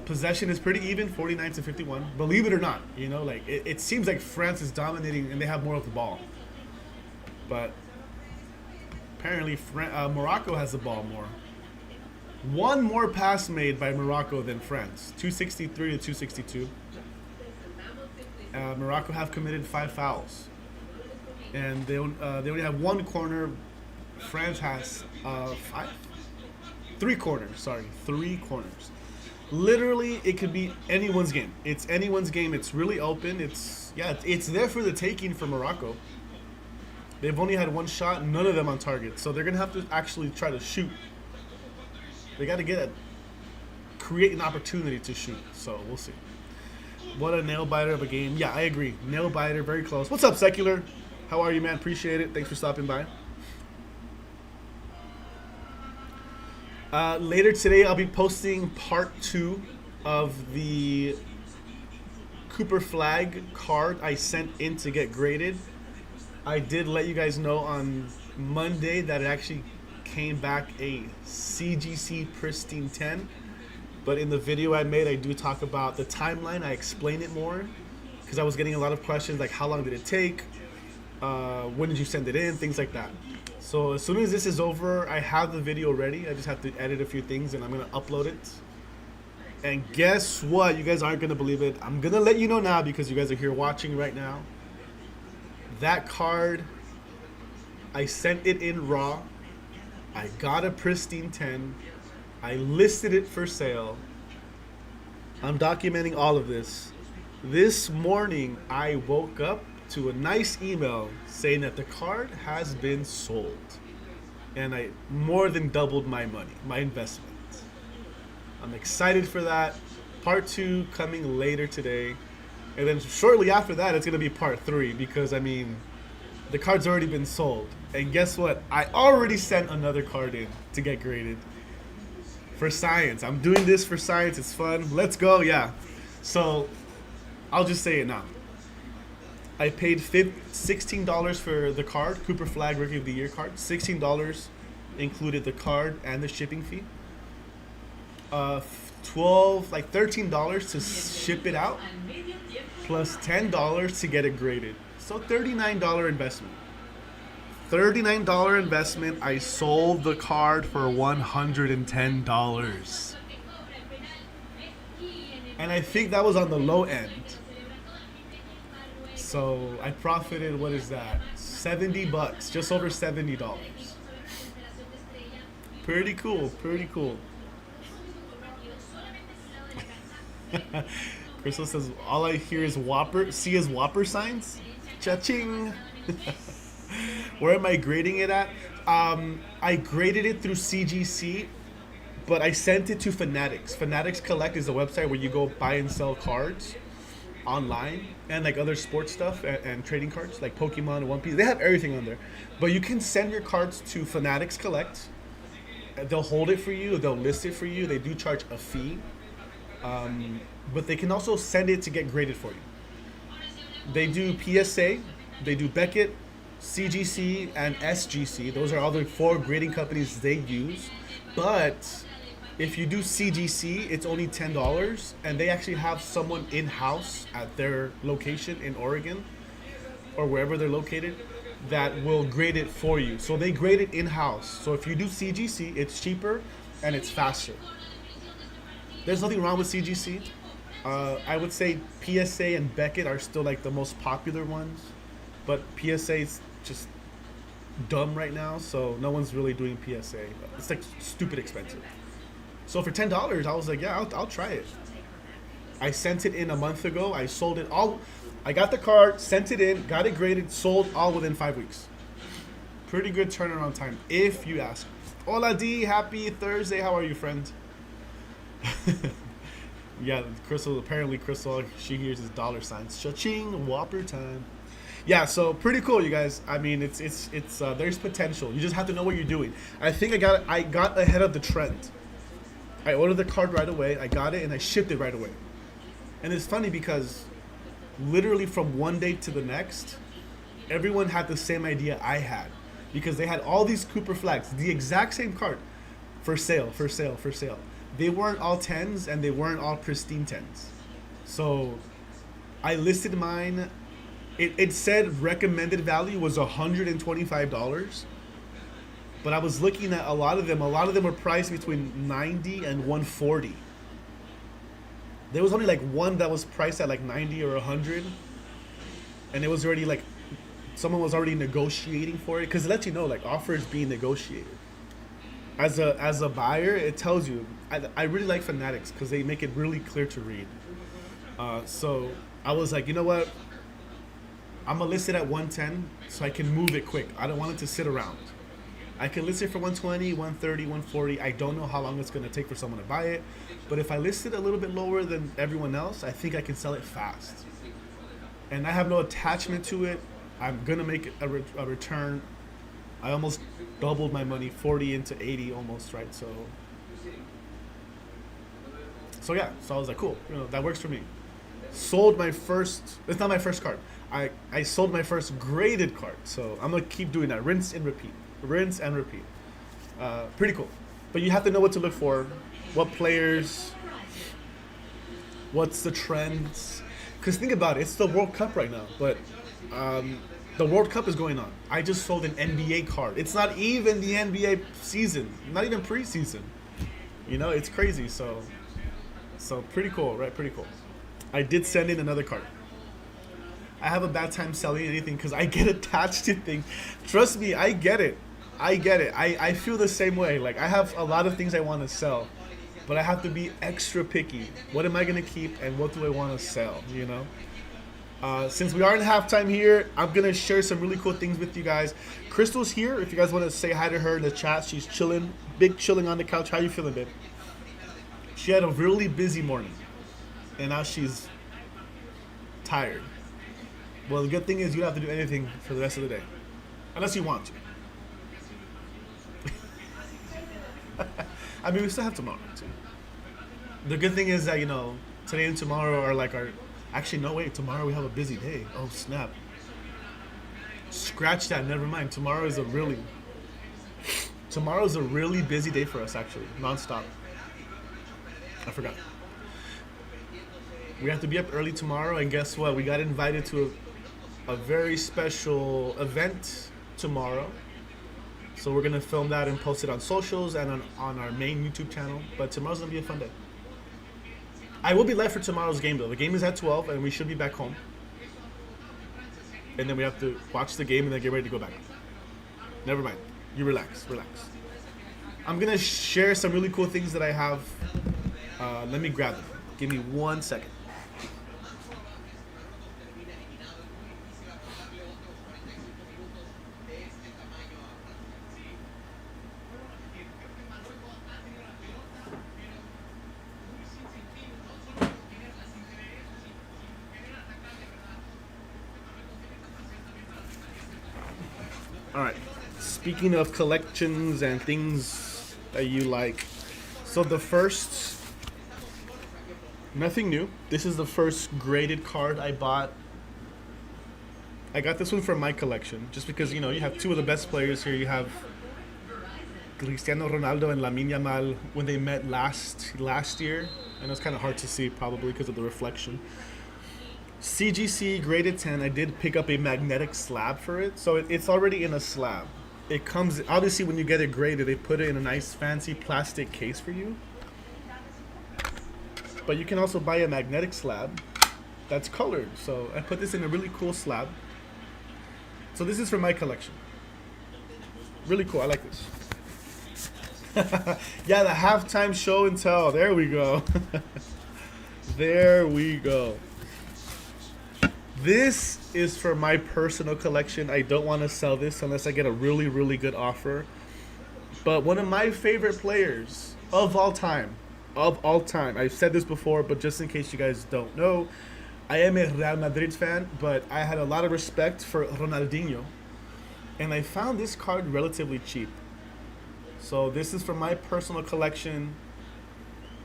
Possession is pretty even, 49-51. Believe it or not, you know, like it seems like France is dominating and they have more of the ball. But apparently Morocco has the ball more. One more pass made by Morocco than France, 263 to 262. Morocco have committed 5 fouls, and they only have 1 corner. France has 3 corners. Sorry, 3 corners. Literally, it could be anyone's game. It's anyone's game. It's really open. It's there for the taking for Morocco. They've only had 1 shot, none of them on target. So they're gonna have to actually try to shoot. They got to create an opportunity to shoot. So we'll see. What a nail biter of a game. Yeah, I agree. Nail biter, very close. What's up, Secular? How are you, man? Appreciate it. Thanks for stopping by. Later today, I'll be posting part 2 of the Cooper Flag card I sent in to get graded. I did let you guys know on Monday that it actually came back a CGC Pristine 10. But in the video I made, I do talk about the timeline. I explain it more because I was getting a lot of questions like how long did it take? When did you send it in? Things like that. So as soon as this is over, I have the video ready. I just have to edit a few things and I'm going to upload it. And guess what? You guys aren't going to believe it. I'm going to let you know now because you guys are here watching right now. That card, I sent it in raw. I got a Pristine 10. I listed it for sale. I'm documenting all of this. This morning, I woke up to a nice email saying that the card has been sold. And I more than doubled my money, my investment. I'm excited for that. Part 2 coming later today. And then shortly after that, it's going to be part 3 because, I mean, the card's already been sold. And guess what? I already sent another card in to get graded for science. I'm doing this for science. It's fun. Let's go. Yeah. So I'll just say it now. I paid $16 for the card, Cooper Flag Rookie of the Year card. $16 included the card and the shipping fee. $13 to ship it out, plus $10 to get it graded. So $39 investment. $39 investment. I sold the card for $110. And I think that was on the low end. So I profited, what is that? $70, just over $70. Pretty cool, pretty cool. Crystal says, all I hear is Whopper, see is Whopper signs? Cha-ching. Where am I grading it at? I graded it through CGC, but I sent it to Fanatics. Fanatics Collect is a website where you go buy and sell cards online and like other sports stuff and trading cards like Pokemon and One Piece. They have everything on there. But you can send your cards to Fanatics Collect. They'll hold it for you. They'll list it for you. They do charge a fee. But they can also send it to get graded for you. They do PSA. They do Beckett, CGC, and SGC. Those are all the 4 grading companies they use. But if you do CGC, it's only $10, and they actually have someone in-house at their location in Oregon or wherever they're located that will grade it for you. So they grade it in-house. So if you do CGC, it's cheaper and it's faster. There's nothing wrong with CGC. I would say PSA and Beckett are still like the most popular ones, but PSA is just dumb right now, so no one's really doing PSA. It's like stupid expensive. So for $10, I was like, yeah, I'll try it. I sent it in a month ago. I sold it all. I got the card, sent it in, got it graded, sold all within 5 weeks. Pretty good turnaround time, if you ask. Hola D, happy Thursday. How are you, friend? Yeah, Crystal. Apparently, Crystal. She hears his dollar signs. Cha-ching, Whopper time. Yeah, so pretty cool, you guys. I mean, it's there's potential. You just have to know what you're doing. I think I got ahead of the trend. I ordered the card right away. I got it and I shipped it right away. And it's funny because literally from one day to the next, everyone had the same idea I had because they had all these Cooper flags, the exact same card, for sale. They weren't all 10s and they weren't all pristine 10s. So I listed mine. It said recommended value was $125. But I was looking at a lot of them were priced between $90 and $140. There was only like one that was priced at like $90 or $100. And it was already like, someone was already negotiating for it. Because it lets you know like offers being negotiated. As a buyer, it tells you. I really like Fanatics because they make it really clear to read. So I was like, you know what? I'm going to list it at 110 so I can move it quick. I don't want it to sit around. I can list it for 120, 130, 140. I don't know how long it's going to take for someone to buy it. But if I list it a little bit lower than everyone else, I think I can sell it fast. And I have no attachment to it. I'm going to make a return. I almost doubled my money, 40 into 80 almost, right? So yeah, so I was like, cool, that works for me. Sold my first, it's not my first card. I sold my first graded card. So I'm going to keep doing that. Rinse and repeat. Pretty cool. But you have to know what to look for, what players, what's the trends. Because think about it, it's the World Cup right now, but the World Cup is going on. I just sold an NBA card. It's not even the NBA season, not even preseason. It's crazy. So pretty cool, right? Pretty cool. I did send in another card. I have a bad time selling anything because I get attached to things. Trust me, I get it. I feel the same way. Like I have a lot of things I want to sell, but I have to be extra picky. What am I gonna keep and what do I want to sell? You know. Since we are in halftime here, I'm gonna share some really cool things with you guys. Crystal's here. If you guys want to say hi to her in the chat, she's chilling, big chilling on the couch. How you feeling, babe? She had a really busy morning, and now she's tired. Well, the good thing is you don't have to do anything for the rest of the day, unless you want to. I mean, we still have tomorrow too. The good thing is that, you know, today and tomorrow are like our. Actually, no, wait. Tomorrow we have a busy day. Oh, snap. Scratch that. Never mind. Tomorrow's a really busy day for us, actually. Non-stop. I forgot. We have to be up early tomorrow, and guess what? We got invited to a very special event tomorrow. So we're going to film that and post it on socials and on our main YouTube channel. But tomorrow's going to be a fun day. I will be live for tomorrow's game, though. The game is at 12, and we should be back home. And then we have to watch the game and then get ready to go back. Never mind. You relax. I'm going to share some really cool things that I have. Let me grab them. Give me 1 second. Alright, speaking of collections and things that you like, so the first, nothing new. This is the first graded card I bought. I got this one from my collection, just because, you know, you have two of the best players here. You have Cristiano Ronaldo and Lamine Yamal when they met last year, and it's kind of hard to see probably because of the reflection. CGC graded 10. I did pick up a magnetic slab for it, so it's already in a slab. It comes, obviously when you get it graded, they put it in a nice fancy plastic case for you. But you can also buy a magnetic slab that's colored. So I put this in a really cool slab. So this is from my collection. Really cool. I like this. Yeah, the halftime show and tell. There we go. There we go. This is for my personal collection. I don't want to sell this unless I get a really, really good offer. But one of my favorite players of all time, I've said this before, but just in case you guys don't know, I am a Real Madrid fan, but I had a lot of respect for Ronaldinho. And I found this card relatively cheap. So this is from my personal collection.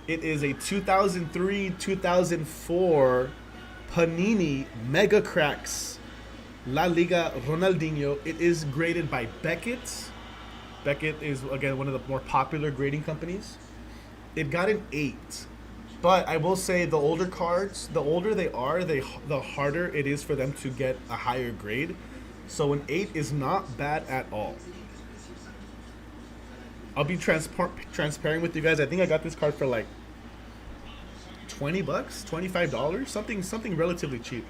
It is a 2003-2004 Panini Mega Cracks La Liga Ronaldinho. It is graded by Beckett. Beckett is, again, one of the more popular grading companies. It got an 8. But I will say the older cards, the older they are, the harder it is for them to get a higher grade. So an 8 is not bad at all. I'll be transparent with you guys. I think I got this card for like $20, $25, something relatively cheap.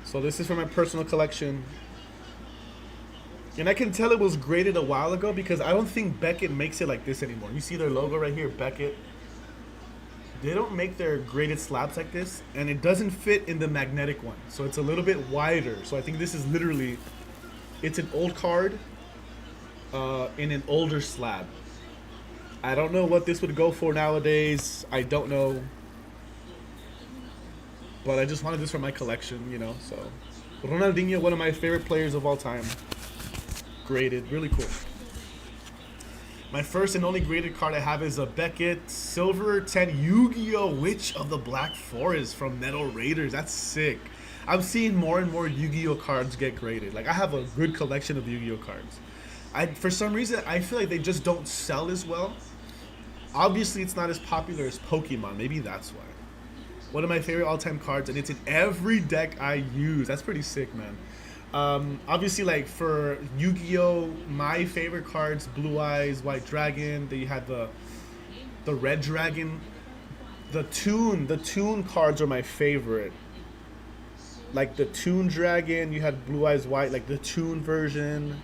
So this is for my personal collection. And I can tell it was graded a while ago because I don't think Beckett makes it like this anymore. You see their logo right here, Beckett. They don't make their graded slabs like this, and it doesn't fit in the magnetic one. So it's a little bit wider. So I think this is literally, it's an old card in an older slab. I don't know what this would go for nowadays. I don't know. But I just wanted this for my collection, you know. So Ronaldinho, one of my favorite players of all time. Graded, really cool. My first and only graded card I have is a Beckett Silver 10 Yu-Gi-Oh! Witch of the Black Forest from Metal Raiders. That's sick. I'm seeing more and more Yu-Gi-Oh! Cards get graded. Like, I have a good collection of Yu-Gi-Oh! Cards. For some reason, I feel like they just don't sell as well. Obviously, it's not as popular as Pokemon. Maybe that's why. One of my favorite all-time cards, and it's in every deck I use. That's pretty sick, man. Obviously, like, for Yu-Gi-Oh!, my favorite cards, Blue Eyes, White Dragon. Then you had the Red Dragon. The Toon cards are my favorite. Like the Toon Dragon, you had Blue Eyes White, like the Toon version.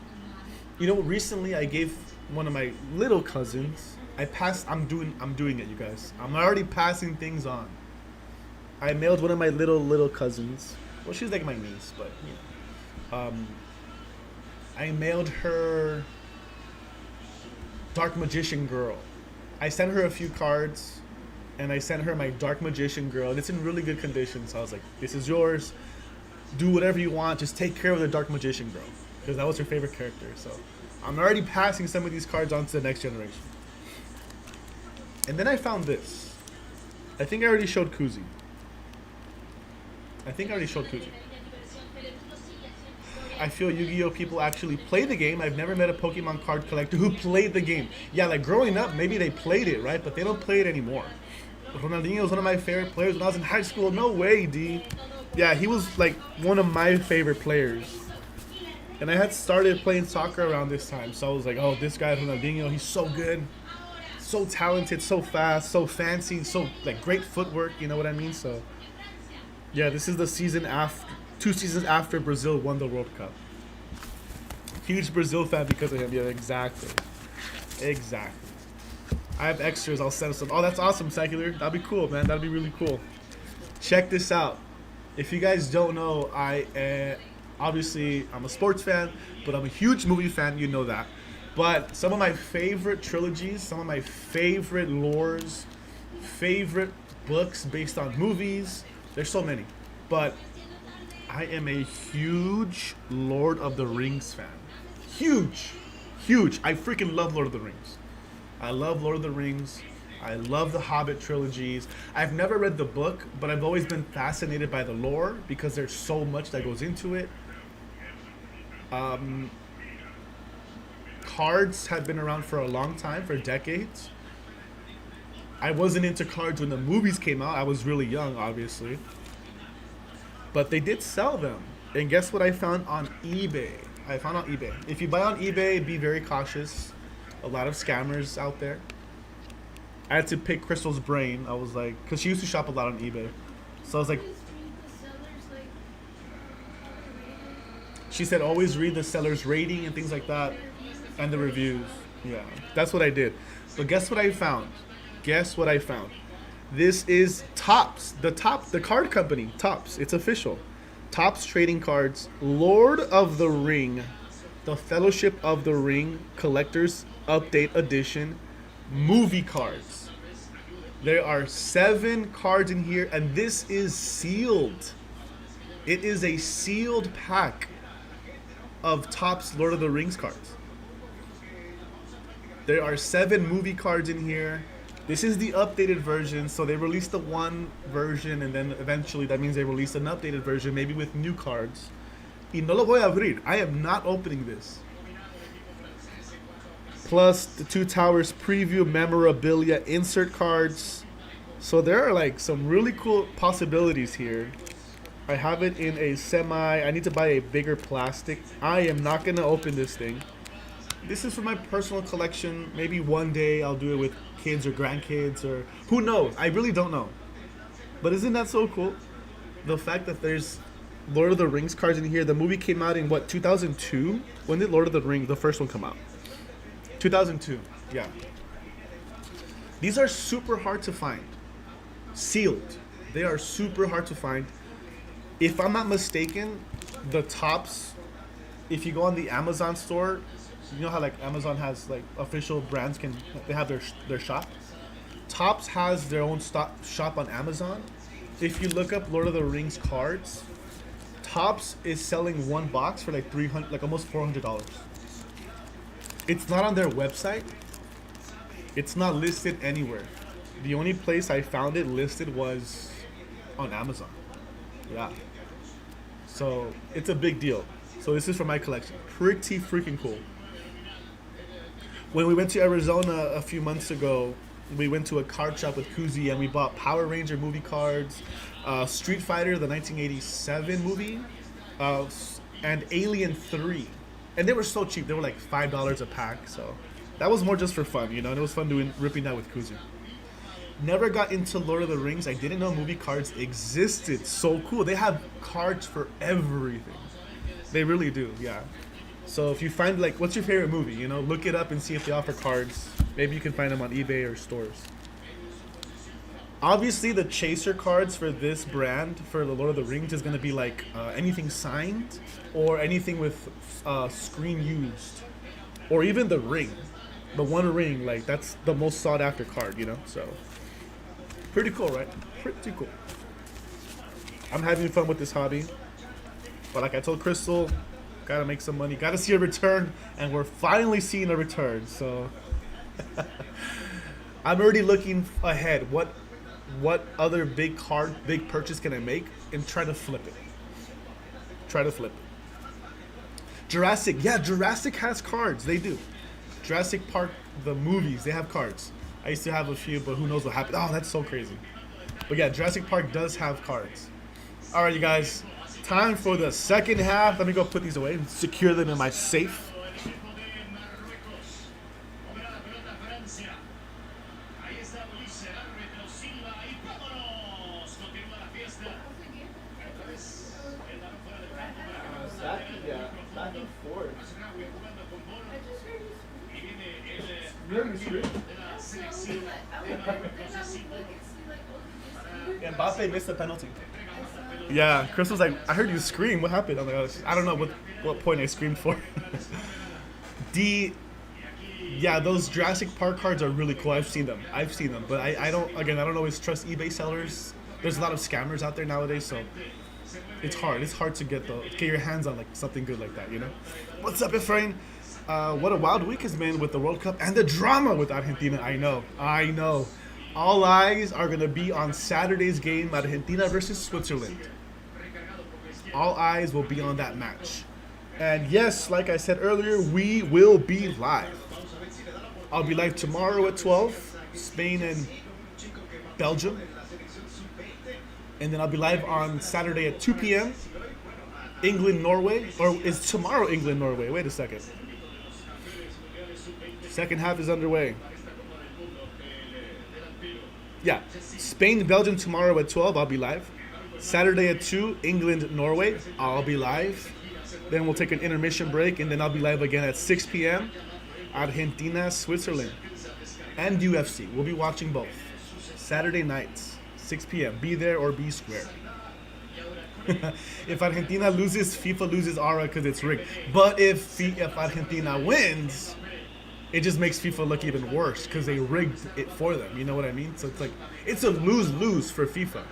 You know, recently I gave one of my little cousins I'm doing it, you guys. I'm already passing things on. I mailed one of my little cousins. Well, she's like my niece, but I mailed her Dark Magician Girl. I sent her a few cards, and I sent her my Dark Magician Girl, and it's in really good condition. So I was like, "This is yours. Do whatever you want. Just take care of the Dark Magician Girl," because that was her favorite character. So I'm already passing some of these cards on to the next generation. And then I found this. I think I already showed Kuzi. I feel Yu-Gi-Oh! People actually play the game. I've never met a Pokemon card collector who played the game. Yeah, like growing up, maybe they played it, right? But they don't play it anymore. Ronaldinho was one of my favorite players when I was in high school. No way, D. Yeah, he was like one of my favorite players. And I had started playing soccer around this time. So I was like, oh, this guy, Ronaldinho, he's so good. So talented, so fast, so fancy, so like great footwork, you know what I mean? So yeah, this is the season after 2 seasons after Brazil won the World Cup. Huge Brazil fan because of him. Yeah, exactly. I have extras. I'll send some. Oh, that's awesome, Secular. That'd be cool, man. That'd be really cool. Check this out. If you guys don't know, obviously I'm a sports fan, but I'm a huge movie fan. You know that. But some of my favorite trilogies, some of my favorite lores, favorite books based on movies. There's so many, but I am a huge Lord of the Rings fan. Huge. I freaking love Lord of the Rings. I love Lord of the Rings. I love the Hobbit trilogies. I've never read the book, but I've always been fascinated by the lore because there's so much that goes into it. Cards have been around for a long time, for decades. I wasn't into cards when the movies came out. I was really young, obviously. But they did sell them. And guess what I found on eBay? If you buy on eBay, be very cautious. A lot of scammers out there. I had to pick Crystal's brain. I was like, because she used to shop a lot on eBay. So I was like, she said always read the seller's rating and things like that. And the reviews. Yeah, that's what I did. But guess what I found? This is Topps, the card company, Topps. It's official. Topps Trading Cards, Lord of the Ring, the Fellowship of the Ring Collector's Update Edition movie cards. There are 7 cards in here, and this is sealed. It is a sealed pack of Topps Lord of the Rings cards. There are 7 movie cards in here. This is the updated version, so they released the one version, and then eventually that means they released an updated version, maybe with new cards. Y no lo voy a abrir. I am not opening this. Plus the Two Towers preview memorabilia insert cards. So there are like some really cool possibilities here. I have it in a I need to buy a bigger plastic. I am not going to open this thing. This is for my personal collection. Maybe one day I'll do it with kids or grandkids, or who knows? I really don't know. But isn't that so cool? The fact that there's Lord of the Rings cards in here. The movie came out in what, 2002? When did Lord of the Rings, the first one, come out? 2002. Yeah. These are super hard to find. Sealed. They are super hard to find. If I'm not mistaken, the Topps, if you go on the Amazon store, you know how like Amazon has like official brands they have their shop. Topps has their own shop on Amazon. If you look up Lord of the Rings cards, Topps is selling one box for like $300, like almost $400. It's not on their website. It's not listed anywhere. The only place I found it listed was on Amazon. Yeah. So it's a big deal. So this is for my collection. Pretty freaking cool. When we went to Arizona a few months ago, we went to a card shop with Kuzi and we bought Power Ranger movie cards, Street Fighter, the 1987 movie, and Alien 3. And they were so cheap. They were like $5 a pack. So that was more just for fun, you know, and it was fun ripping that with Kuzi. Never got into Lord of the Rings. I didn't know movie cards existed. So cool. They have cards for everything. They really do, yeah. So if you find like, what's your favorite movie? You know, look it up and see if they offer cards. Maybe you can find them on eBay or stores. Obviously, the chaser cards for this brand, for the Lord of the Rings, is going to be like anything signed or anything with screen used. Or even the ring. The one ring, like, that's the most sought after card, you know? So, pretty cool, right? Pretty cool. I'm having fun with this hobby. But like I told Crystal, gotta make some money. Gotta see a return. And we're finally seeing a return. So, I'm already looking ahead. What other big purchase can I make and try to flip it. Jurassic, yeah, Jurassic has cards. They do. Jurassic Park, the movies, they have cards. I used to have a few, but who knows what happened. Oh, that's so crazy. But yeah, Jurassic Park does have cards. All right, you guys, time for the second half. Let me go put these away and secure them in my safe. Back and forth. Mbappe missed the penalty. Yeah, Chris was like, I heard you scream. What happened? I'm like, I don't know what point I screamed for. Yeah, those Jurassic Park cards are really cool. I've seen them, but I don't always trust eBay sellers. There's a lot of scammers out there nowadays, so it's hard to get your hands on like something good like that, you know. What's up, Efrain? What a wild week has been with the World Cup and the drama with Argentina. I know. All eyes are going to be on Saturday's game, Argentina versus Switzerland. All eyes will be on that match. And yes, like I said earlier, we will be live. I'll be live tomorrow at 12, Spain and Belgium. And then I'll be live on Saturday at 2 p.m., England, Norway. Or is tomorrow England, Norway? Wait a second. Second half is underway. Yeah, Spain, Belgium tomorrow at 12, I'll be live. Saturday at 2, England, Norway, I'll be live. Then we'll take an intermission break, and then I'll be live again at 6 p.m. Argentina, Switzerland, and UFC. We'll be watching both. Saturday nights, 6 p.m. Be there or be square. If Argentina loses, FIFA loses aura because it's rigged. But if Argentina wins, it just makes FIFA look even worse because they rigged it for them. You know what I mean? So it's like, it's a lose-lose for FIFA.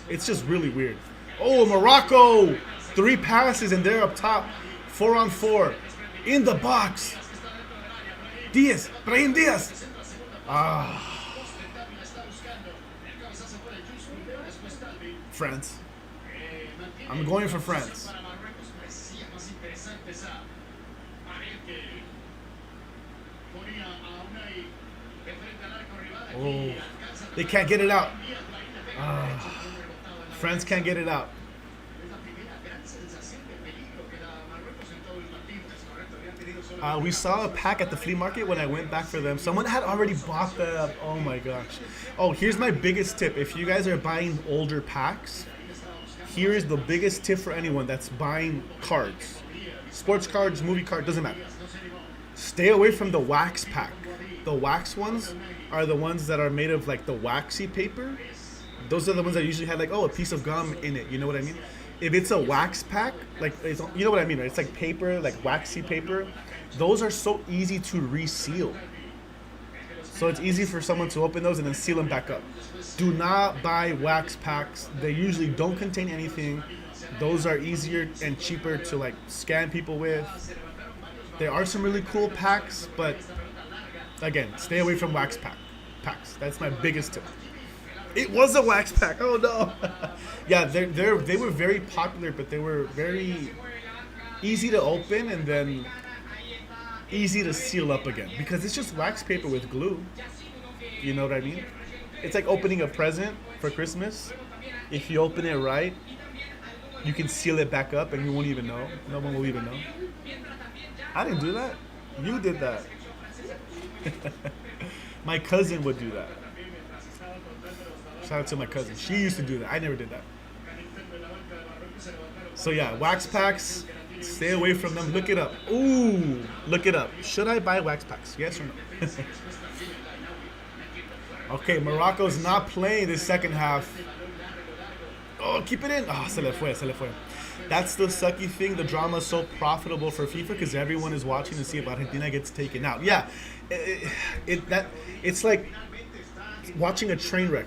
It's just really weird. Oh, Morocco! 3 passes and they're up top. 4-on-4. In the box. Brahim Diaz. France. I'm going for France. Oh, they can't get it out. France can't get it out. We saw a pack at the flea market when I went back for them. Someone had already bought them. Oh my gosh. Oh, here's my biggest tip. If you guys are buying older packs, here is the biggest tip for anyone that's buying cards. Sports cards, movie card, doesn't matter. Stay away from the wax pack. The wax ones are the ones that are made of like the waxy paper. Those are the ones that usually have like, a piece of gum in it. You know what I mean? If it's a wax pack, like, you know what I mean, right? It's like paper, like waxy paper. Those are so easy to reseal. So it's easy for someone to open those and then seal them back up. Do not buy wax packs. They usually don't contain anything. Those are easier and cheaper to like scam people with. There are some really cool packs, but again, stay away from wax packs. That's my biggest tip. It was a wax pack. Oh no. Yeah, they were very popular, but they were very easy to open and then easy to seal up again because it's just wax paper with glue. You know what I mean? It's like opening a present for Christmas. If you open it right, you can seal it back up and you won't even know. No one will even know. I didn't do that. You did that. My cousin would do that. Shout out to my cousin. She used to do that. I never did that. So yeah, wax packs, stay away from them. Look it up. Ooh, Look it up. Should I buy wax packs? Yes or no? Okay, Morocco's not playing this second half. Oh, keep it in. Ah, se le fue, se le fue. That's the sucky thing. The drama is so profitable for FIFA because everyone is watching to see if Argentina gets taken out. Yeah, it's like watching a train wreck,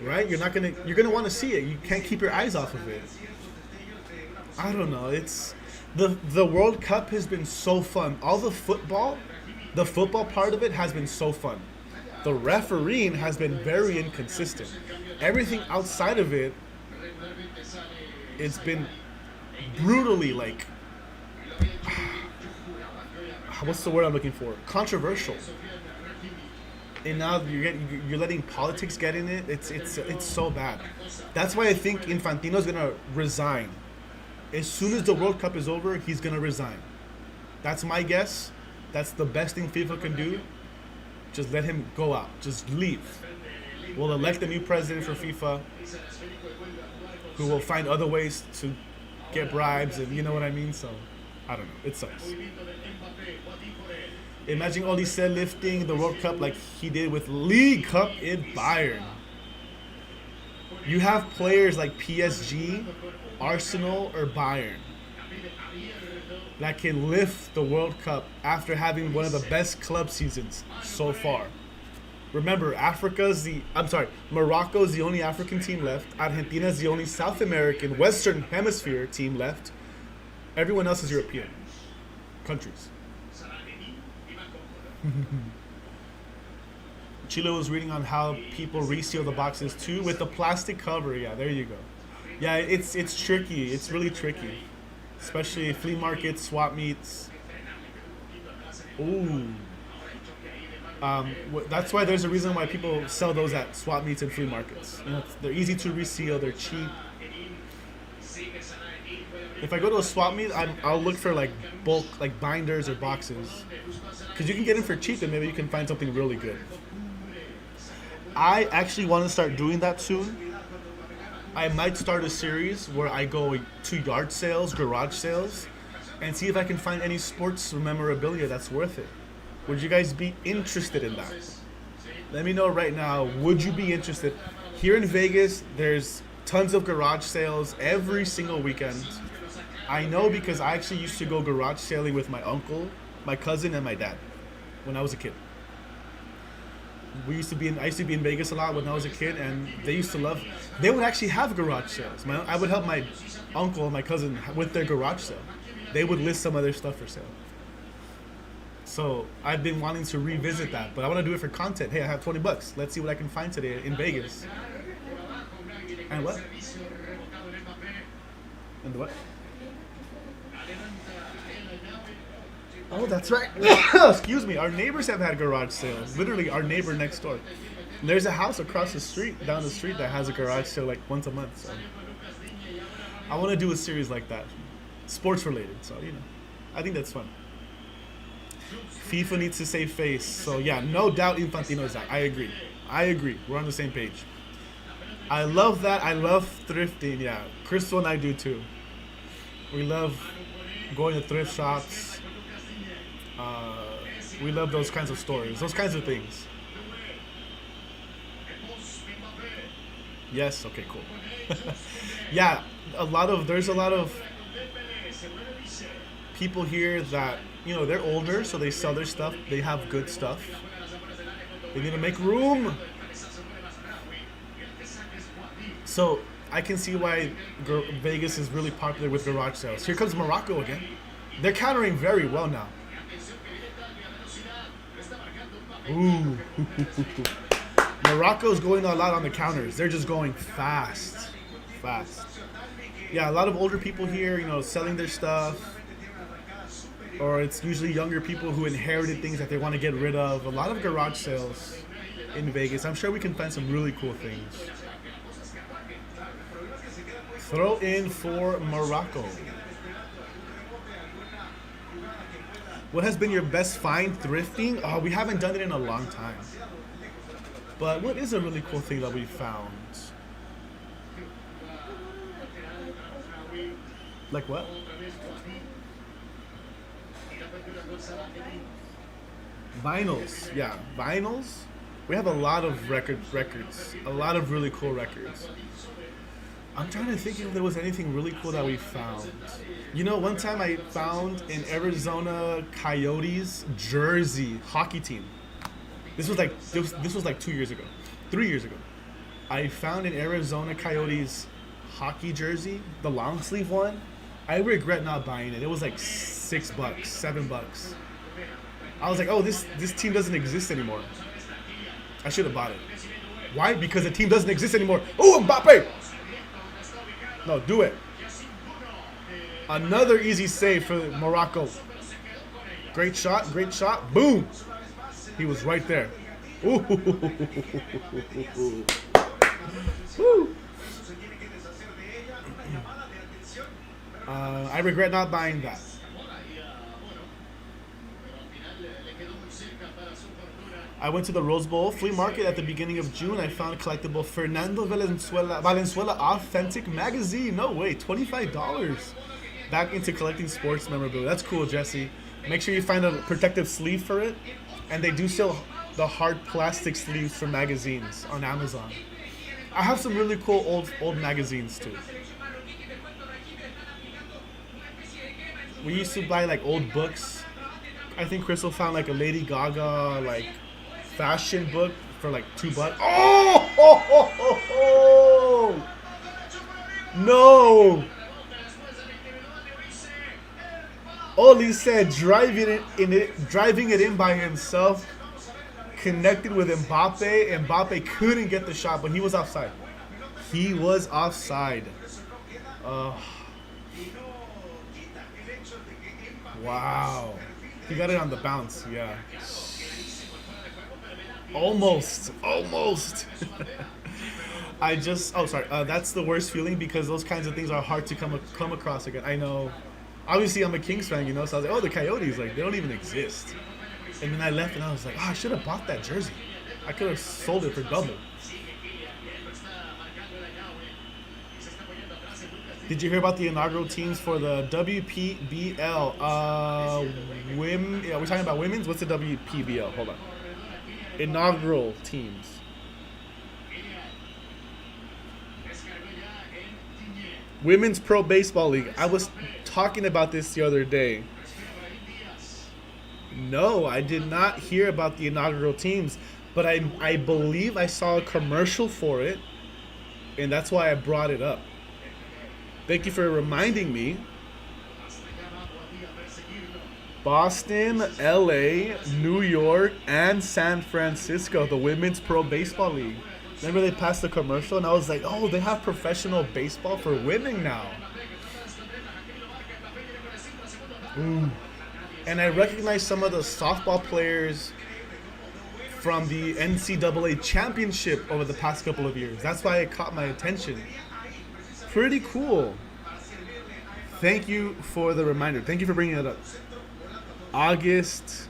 right? You're gonna want to see it. You can't keep your eyes off of it. I don't know. It's the World Cup has been so fun. All the football part of it has been so fun. The refereeing has been very inconsistent. Everything outside of it, it's been brutally like, what's the word I'm looking for? Controversial. And now you're letting politics get in it. It's so bad. That's why I think Infantino's gonna resign. As soon as the World Cup is over, he's gonna resign. That's my guess. That's the best thing FIFA can do. Just let him go out. Just leave. We'll elect a new president for FIFA who will find other ways to get bribes, and you know what I mean? So, I don't know. It sucks. Imagine Olise lifting the World Cup like he did with League Cup in Bayern. You have players like PSG, Arsenal, or Bayern that can lift the World Cup after having one of the best club seasons so far. Remember, Morocco is the only African team left. Argentina is the only South American, Western Hemisphere team left. Everyone else is European countries. Chile was reading on how people reseal the boxes too with the plastic cover. Yeah, there you go. Yeah, it's tricky. It's really tricky. Especially flea markets, swap meets. Ooh. That's why there's a reason why people sell those at swap meets and flea markets. You know, they're easy to reseal. They're cheap. If I go to a swap meet, I'll look for like bulk, like binders or boxes, because you can get them for cheap and maybe you can find something really good. I actually want to start doing that soon. I might start a series where I go to yard sales, garage sales, and see if I can find any sports memorabilia that's worth it. Would you guys be interested in that? Let me know right now. Would you be interested? Here in Vegas, there's tons of garage sales every single weekend. I know because I actually used to go garage sailing with my uncle, my cousin, and my dad when I was a kid. I used to be in Vegas a lot when I was a kid, and they would actually have garage sales. I would help my uncle and my cousin with their garage sale. They would list some of their stuff for sale. So I've been wanting to revisit that, but I want to do it for content. Hey, I have $20. Let's see what I can find today in Vegas. And what? And what? Oh, that's right. Excuse me. Our neighbors have had garage sales. Literally, our neighbor next door. And there's a house across the street, down the street, that has a garage sale like once a month. So I want to do a series like that, sports related. So I think that's fun. FIFA needs to save face. So yeah, no doubt Infantino is out. I agree. We're on the same page. I love that. I love thrifting. Yeah, Crystal and I do too. We love going to thrift shops. We love those kinds of stories, those kinds of things. Yes. Okay. Cool. Yeah. There's a lot of people here that they're older, so they sell their stuff. They have good stuff. They need to make room. So I can see why Vegas is really popular with garage sales. Here comes Morocco again. They're countering very well now. Ooh. Morocco's going a lot on the counters. They're just going fast. Yeah, a lot of older people here, selling their stuff. Or it's usually younger people who inherited things that they want to get rid of. A lot of garage sales in Vegas. I'm sure we can find some really cool things. Throw in for Morocco. What has been your best find thrifting? Oh, we haven't done it in a long time. But what is a really cool thing that we found? Like what? Vinyls, yeah, vinyls. We have a lot of records, a lot of really cool records. I'm trying to think if there was anything really cool that we found. You know, one time I found an Arizona Coyotes jersey hockey team. This was like 2 years ago, 3 years ago. I found an Arizona Coyotes hockey jersey, the long sleeve one. I regret not buying it. It was like $6, $7. I was like, oh, this team doesn't exist anymore. I should have bought it. Why? Because the team doesn't exist anymore. Oh, Mbappe! No, do it. Another easy save for Morocco. Great shot, great shot. Boom! He was right there. Ooh. Woo. I regret not buying that. I went to the Rose Bowl flea market at the beginning of June. I found a collectible Fernando Valenzuela Authentic magazine. No way, $25. Back into collecting sports memorabilia. That's cool, Jesse. Make sure you find a protective sleeve for it. And they do sell the hard plastic sleeves for magazines on Amazon. I have some really cool old magazines too. We used to buy like old books. I think Crystal found like a Lady Gaga like fashion book for like $2. Oh! No! Oli said driving it in by himself, connected with Mbappe. Mbappe couldn't get the shot, but he was offside. He was offside. Wow. He got it on the bounce, yeah. Almost. That's the worst feeling because those kinds of things are hard to come across again. I know. Obviously, I'm a Kings fan, you know, so I was like, oh, the Coyotes, like, they don't even exist. And then I left and I was like, oh, I should have bought that jersey. I could have sold it for double. Did you hear about the inaugural teams for the WPBL? We're talking about women's? What's the WPBL? Hold on. Inaugural teams. Women's Pro Baseball League. I was talking about this the other day. No, I did not hear about the inaugural teams, but I believe I saw a commercial for it, and that's why I brought it up. Thank you for reminding me. Boston, LA, New York, and San Francisco, the Women's Pro Baseball League. Remember they passed the commercial and I was like, oh, they have professional baseball for women now. Ooh. And I recognize some of the softball players from the NCAA championship over the past couple of years. That's why it caught my attention. Pretty cool. Thank you for the reminder. Thank you for bringing it up. August.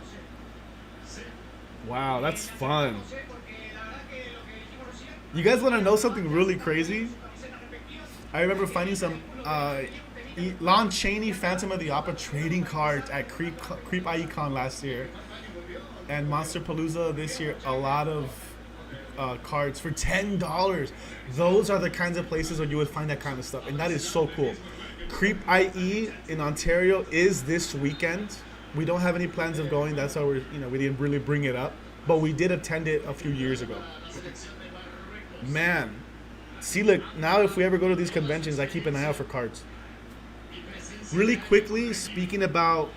Wow, that's fun. You guys want to know something really crazy? I remember finding some Lon Chaney Phantom of the Opera trading cards at Creep Icon last year. And Monster Palooza this year, a lot of cards for $10. Those are the kinds of places where you would find that kind of stuff. And that is so cool. Creep IE in Ontario is this weekend. We don't have any plans of going. That's why we didn't really bring it up. But we did attend it a few years ago. Man. See, look, now if we ever go to these conventions, I keep an eye out for cards. Really quickly, speaking about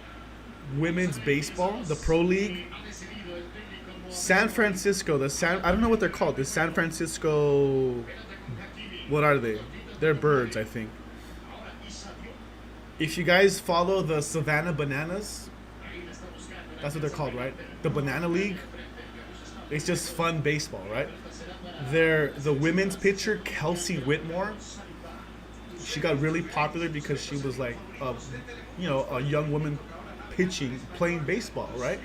women's baseball, the Pro League, San Francisco, I don't know what they're called. The San Francisco, what are they? They're birds, I think. If you guys follow the Savannah Bananas, that's what they're called, right? The Banana League. It's just fun baseball, right? The women's pitcher, Kelsey Whitmore, she got really popular because she was like, a young woman playing baseball, right?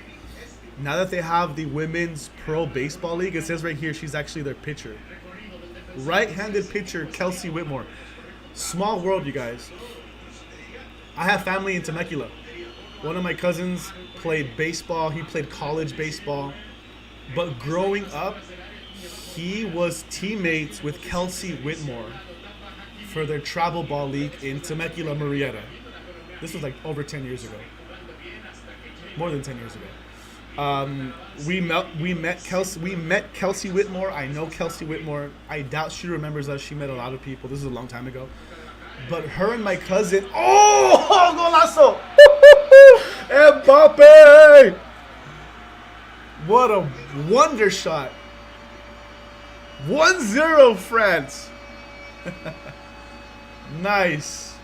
Now that they have the Women's Pro Baseball League, it says right here she's actually their pitcher. Right-handed pitcher, Kelsey Whitmore. Small world, you guys. I have family in Temecula. One of my cousins played baseball. He played college baseball. But growing up, he was teammates with Kelsey Whitmore for their travel ball league in Temecula, Murrieta. This was like over 10 years ago. More than 10 years ago. We met Kelsey Whitmore. I know Kelsey Whitmore. I doubt she remembers us. She met a lot of people. This is a long time ago. But her and my cousin, golazo! Mbappe! What a wonder shot. 1-0 France. Nice.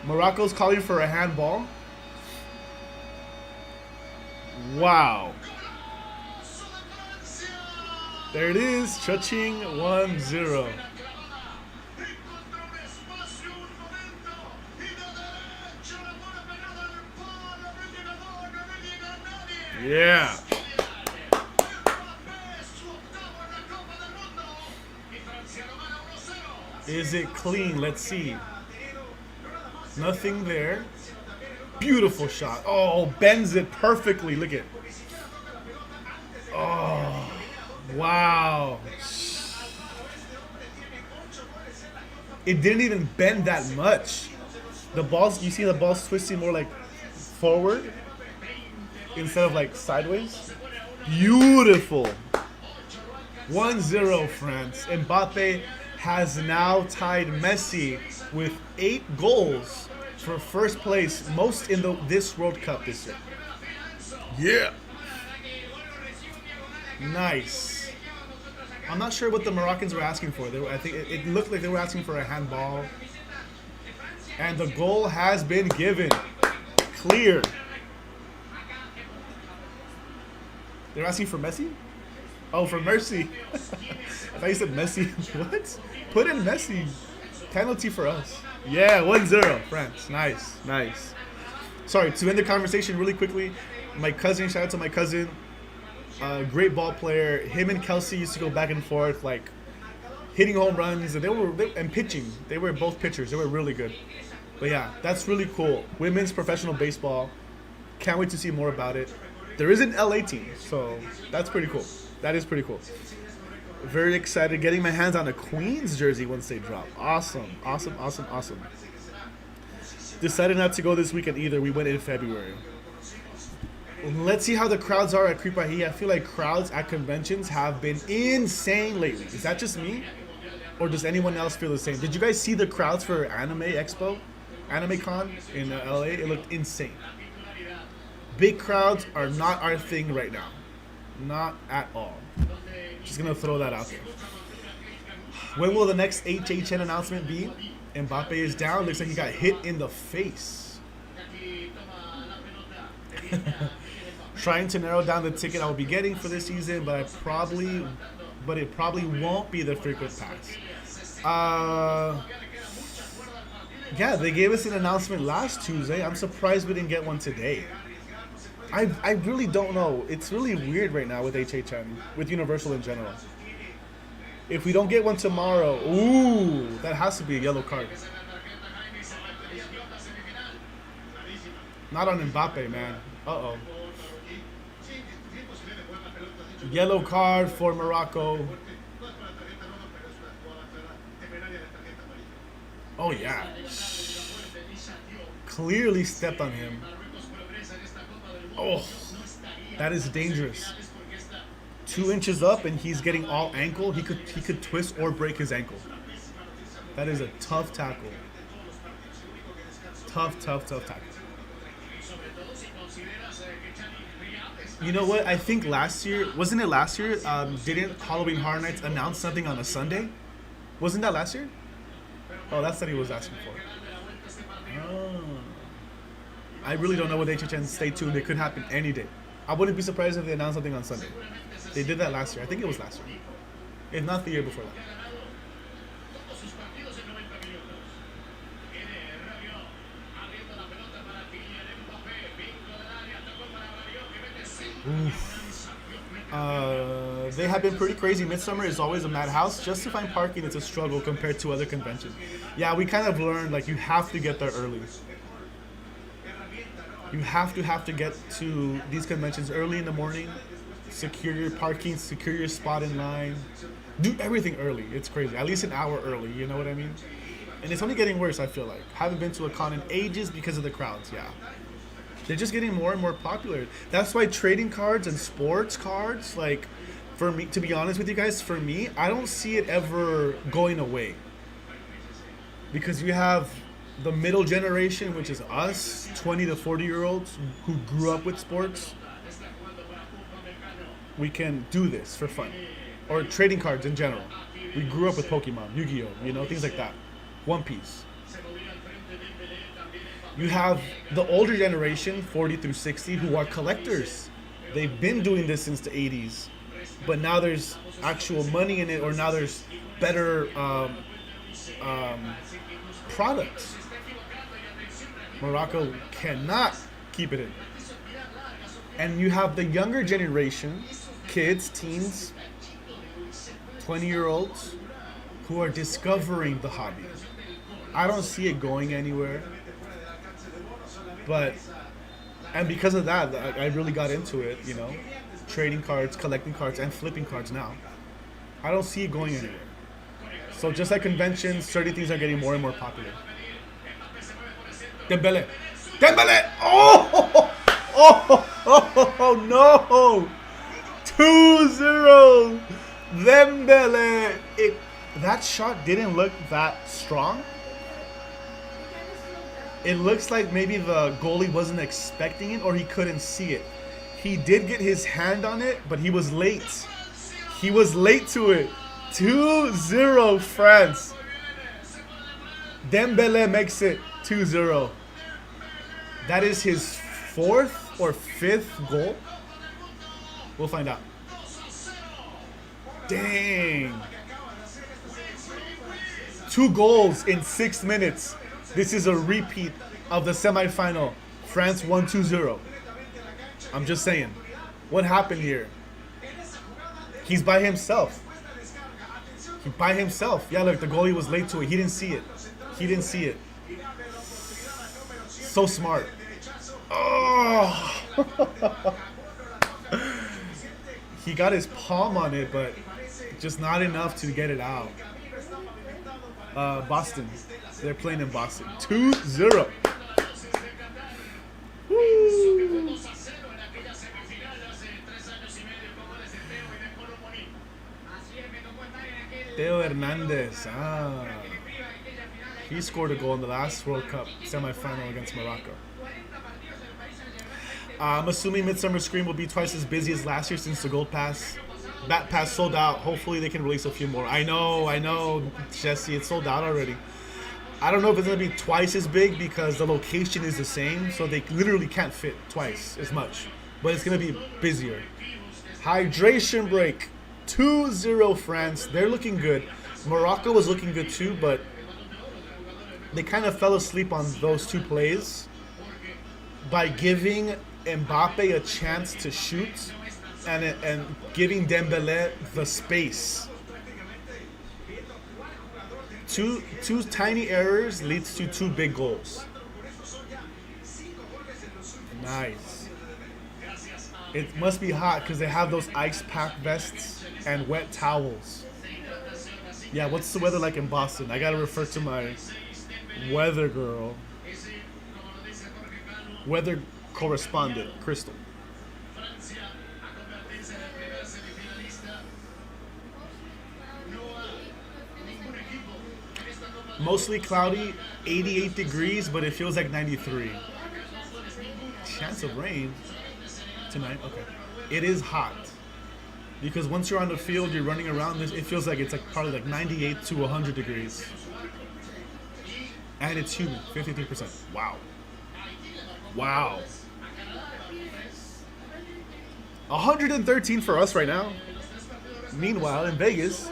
Morocco's calling for a handball. Wow. There it is. Cha-ching. 1-0. Yeah. Is it clean? Let's see. Nothing there. Beautiful shot. Oh, bends it perfectly. Look at it. Oh, wow. It didn't even bend that much. The balls, you see the balls twisting more like forward instead of like sideways. Beautiful. 1-0 France. Mbappe has now tied Messi with 8 goals for first place, most in this World Cup this year. Yeah. Nice. I'm not sure what the Moroccans were asking for. I think it looked like they were asking for a handball. And the goal has been given. Clear. They're asking for Messi? Oh, for Mercy. I thought you said Messi. What? Put in Messi. Penalty for us. Yeah, 1-0, France. Nice, nice. Sorry, to end the conversation really quickly, my cousin, shout out to my cousin, great ball player. Him and Kelsey used to go back and forth, like hitting home runs, and and pitching. They were both pitchers. They were really good. But yeah, that's really cool. Women's professional baseball. Can't wait to see more about it. There is an LA team, so that's pretty cool. That is pretty cool. Very excited. Getting my hands on a Queens jersey once they drop. Awesome, awesome, awesome, awesome. Decided not to go this weekend either. We went in February. Let's see how the crowds are at Cripahi. I feel like crowds at conventions have been insane lately. Is that just me? Or does anyone else feel the same? Did you guys see the crowds for Anime Expo? Anime Con in LA? It looked insane. Big crowds are not our thing right now. Not at all. Just gonna throw that out there. When will the next HHN announcement be? Mbappe is down. Looks like he got hit in the face. Trying to narrow down the ticket I will be getting for this season, but it probably won't be the frequent pass. Yeah, they gave us an announcement last Tuesday. I'm surprised we didn't get one today. I really don't know. It's really weird right now with HHN, with Universal in general. If we don't get one tomorrow, ooh, that has to be a yellow card. Not on Mbappe, man. Uh-oh. Yellow card for Morocco. Oh, yeah. Clearly stepped on him. Oh, that is dangerous. 2 inches up and he's getting all ankle. He could twist or break his ankle. That is a tough tackle. Tough tackle. You know what? I think last year, wasn't it last year? Didn't Halloween Horror Nights announce something on a Sunday? Wasn't that last year? Oh, that's what he was asking for. Oh. I really don't know what HHN. Stay tuned. It could happen any day. I wouldn't be surprised if they announced something on Sunday. They did that last year. I think it was last year. If not the year before that. They have been pretty crazy. Midsummer is always a madhouse. Just to find parking, it's a struggle compared to other conventions. Yeah, we kind of learned, like, you have to get there early. You have to get to these conventions early in the morning, secure your parking, secure your spot in line, do everything early. It's crazy. At least an hour early. You know what I mean? And it's only getting worse. I feel like haven't been to a con in ages because of the crowds. Yeah, they're just getting more and more popular. That's why trading cards and sports cards, like, for me, to be honest with you guys, for me, I don't see it ever going away. Because you have the middle generation, which is us, 20 to 40-year-olds who grew up with sports. We can do this for fun. Or trading cards in general. We grew up with Pokemon, Yu-Gi-Oh, you know, things like that. One Piece. You have the older generation, 40 through 60, who are collectors. They've been doing this since the 80s. But now there's actual money in it, or now there's better products. Morocco cannot keep it in. And you have the younger generation, kids, teens, 20-year-olds, who are discovering the hobby. I don't see it going anywhere. And because of that, I really got into it, you know. Trading cards, collecting cards, and flipping cards now. I don't see it going anywhere. So just like conventions, certain things are getting more and more popular. Dembele. Dembele! Oh! Oh no! 2-0! Dembele! That shot didn't look that strong. It looks like maybe the goalie wasn't expecting it, or he couldn't see it. He did get his hand on it, but he was late. He was late to it. 2-0 France. Dembele makes it 2-0. That is his 4th or 5th goal. We'll find out. Dang. 2 goals in 6 minutes. This is a repeat of the semifinal. France won 2-0. I'm just saying. What happened here? He's by himself. He's by himself. Yeah, look, the goalie was late to it. He didn't see it. He didn't see it. So smart. Oh! He got his palm on it, but just not enough to get it out. Boston. They're playing in Boston. 2-0. Woo! Theo Hernandez. He scored a goal in the last World Cup semifinal against Morocco. I'm assuming Midsummer Scream will be twice as busy as last year since the Gold Pass. Bat Pass sold out. Hopefully they can release a few more. I know, Jesse, it's sold out already. I don't know if it's going to be twice as big because the location is the same, so they literally can't fit twice as much. But it's going to be busier. Hydration break. 2-0 France. They're looking good. Morocco was looking good too, but they kind of fell asleep on those 2 plays by giving Mbappe a chance to shoot and giving Dembele the space. Two tiny errors leads to 2 big goals. Nice. It must be hot because they have those ice pack vests and wet towels. Yeah, what's the weather like in Boston? I gotta refer to my weather girl. Weather correspondent, Crystal. Mostly cloudy, 88 degrees, but it feels like 93. Chance of rain tonight. Okay. It is hot. Because once you're on the field, you're running around, it feels like it's like probably like 98 to 100 degrees. And it's humid, 53%. Wow. Wow. 113 for us right now. Meanwhile, in Vegas,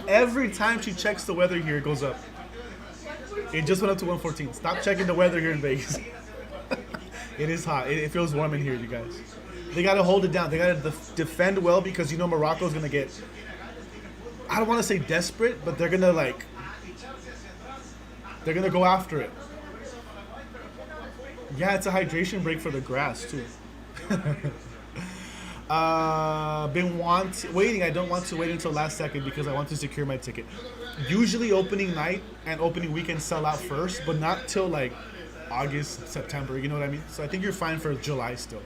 every time she checks the weather here, it goes up. It just went up to 114. Stop checking the weather here in Vegas. It is hot. It feels warm in here, you guys. They got to hold it down. They got to defend well because, you know, Morocco's going to get, I don't want to say desperate, but they're going to, like, they're going to go after it. Yeah, it's a hydration break for the grass too. Waiting. I don't want to wait until last second because I want to secure my ticket. Usually opening night and opening weekend sell out first, but not till like August, September. You know what I mean? So I think you're fine for July still.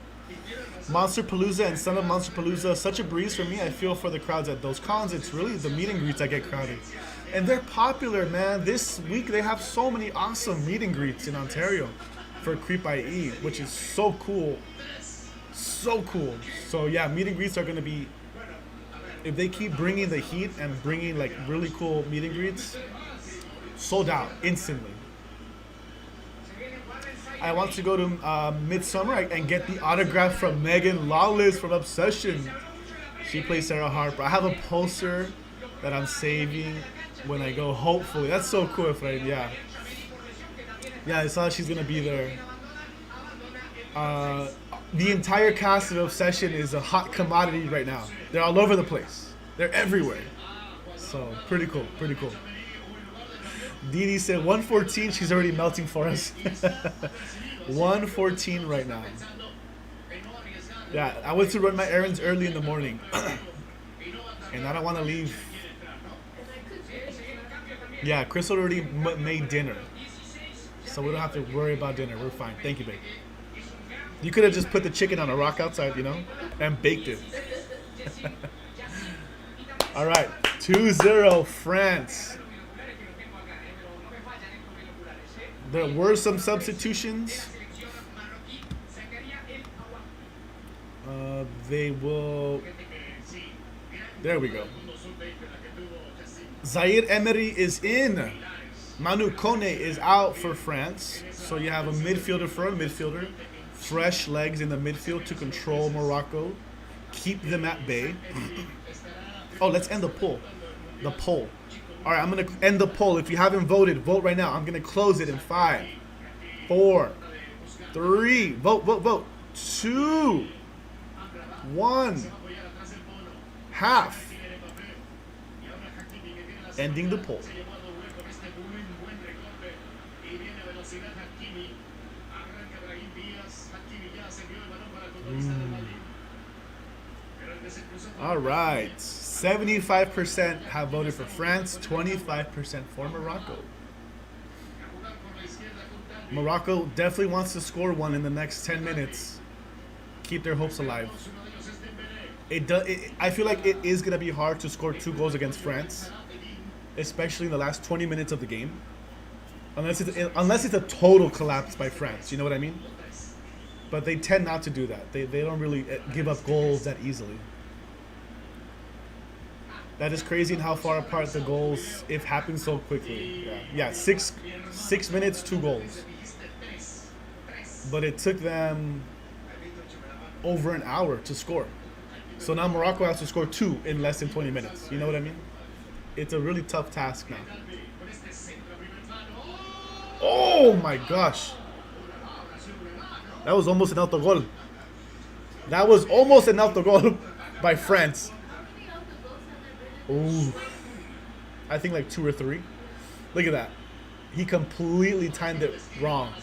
Monster Palooza and Son of Monster Palooza, such a breeze for me. I feel for the crowds at those cons. It's really the meet and greets that get crowded. And they're popular, man. This week they have so many awesome meet and greets in Ontario for Creep IE, which is so cool. So cool. So yeah, meet and greets are going to be, if they keep bringing the heat and bringing like really cool meet and greets, sold out instantly. I want to go to Midsummer and get the autograph from Megan Lawless from Obsession. She plays Sarah Harper. I have a poster that I'm saving when I go, hopefully. That's so cool if I, yeah. Yeah, I saw she's going to be there. The entire cast of Obsession is a hot commodity right now. They're all over the place. They're everywhere. So, pretty cool, pretty cool. Dee said 114, she's already melting for us. 114 right now. Yeah, I went to run my errands early in the morning. And I don't want to leave. Yeah, Chris already made dinner. So we don't have to worry about dinner. We're fine. Thank you, babe. You could have just put the chicken on a rock outside, you know, and baked it. All right, 2-0 France. There were some substitutions. They will. There we go. Zaire Emery is in. Manu Kone is out for France. So you have a midfielder for a midfielder. Fresh legs in the midfield to control Morocco. Keep them at bay. Oh, let's end the poll. The poll. All right, I'm going to end the poll. If you haven't voted, vote right now. I'm going to close it in 5, 4, 3. Vote, vote, vote. 2, 1. Half. Ending the poll. All right. 75% have voted for France, 25% for Morocco. Morocco definitely wants to score one in the next 10 minutes. Keep their hopes alive. I feel like it is going to be hard to score 2 goals against France, especially in the last 20 minutes of the game. Unless it's a total collapse by France, you know what I mean? But they tend not to do that. They don't really give up goals that easily. That is crazy in how far apart the goals, if happen so quickly. Yeah, 6 minutes, 2 goals. But it took them over an hour to score. So now Morocco has to score 2 in less than 20 minutes. You know what I mean? It's a really tough task now. Oh my gosh. That was almost an autogol. That was almost an autogol by France. Ooh. I think like 2 or 3. Look at that. He completely timed it wrong.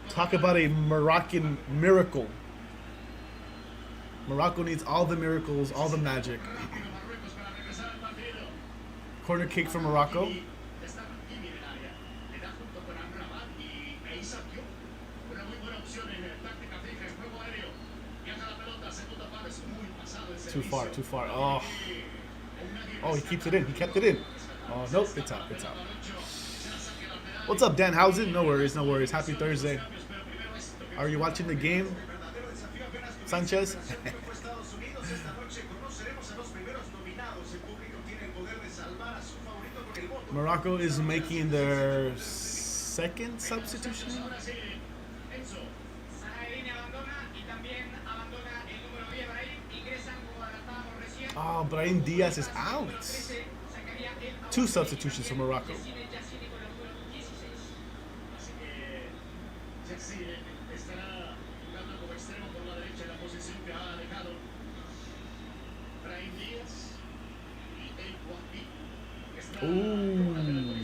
Talk about a Moroccan miracle. Morocco needs all the miracles, all the magic. Corner kick for Morocco. Too far, too far. Oh, he keeps it in. He kept it in. Oh, nope, it's out, it's out. What's up, Danhausen? No worries, no worries. Happy Thursday. Are you watching the game, Sanchez? Morocco is making their second substitution. Oh, Brahim Diaz is out. 2 substitutions for Morocco. Ooh.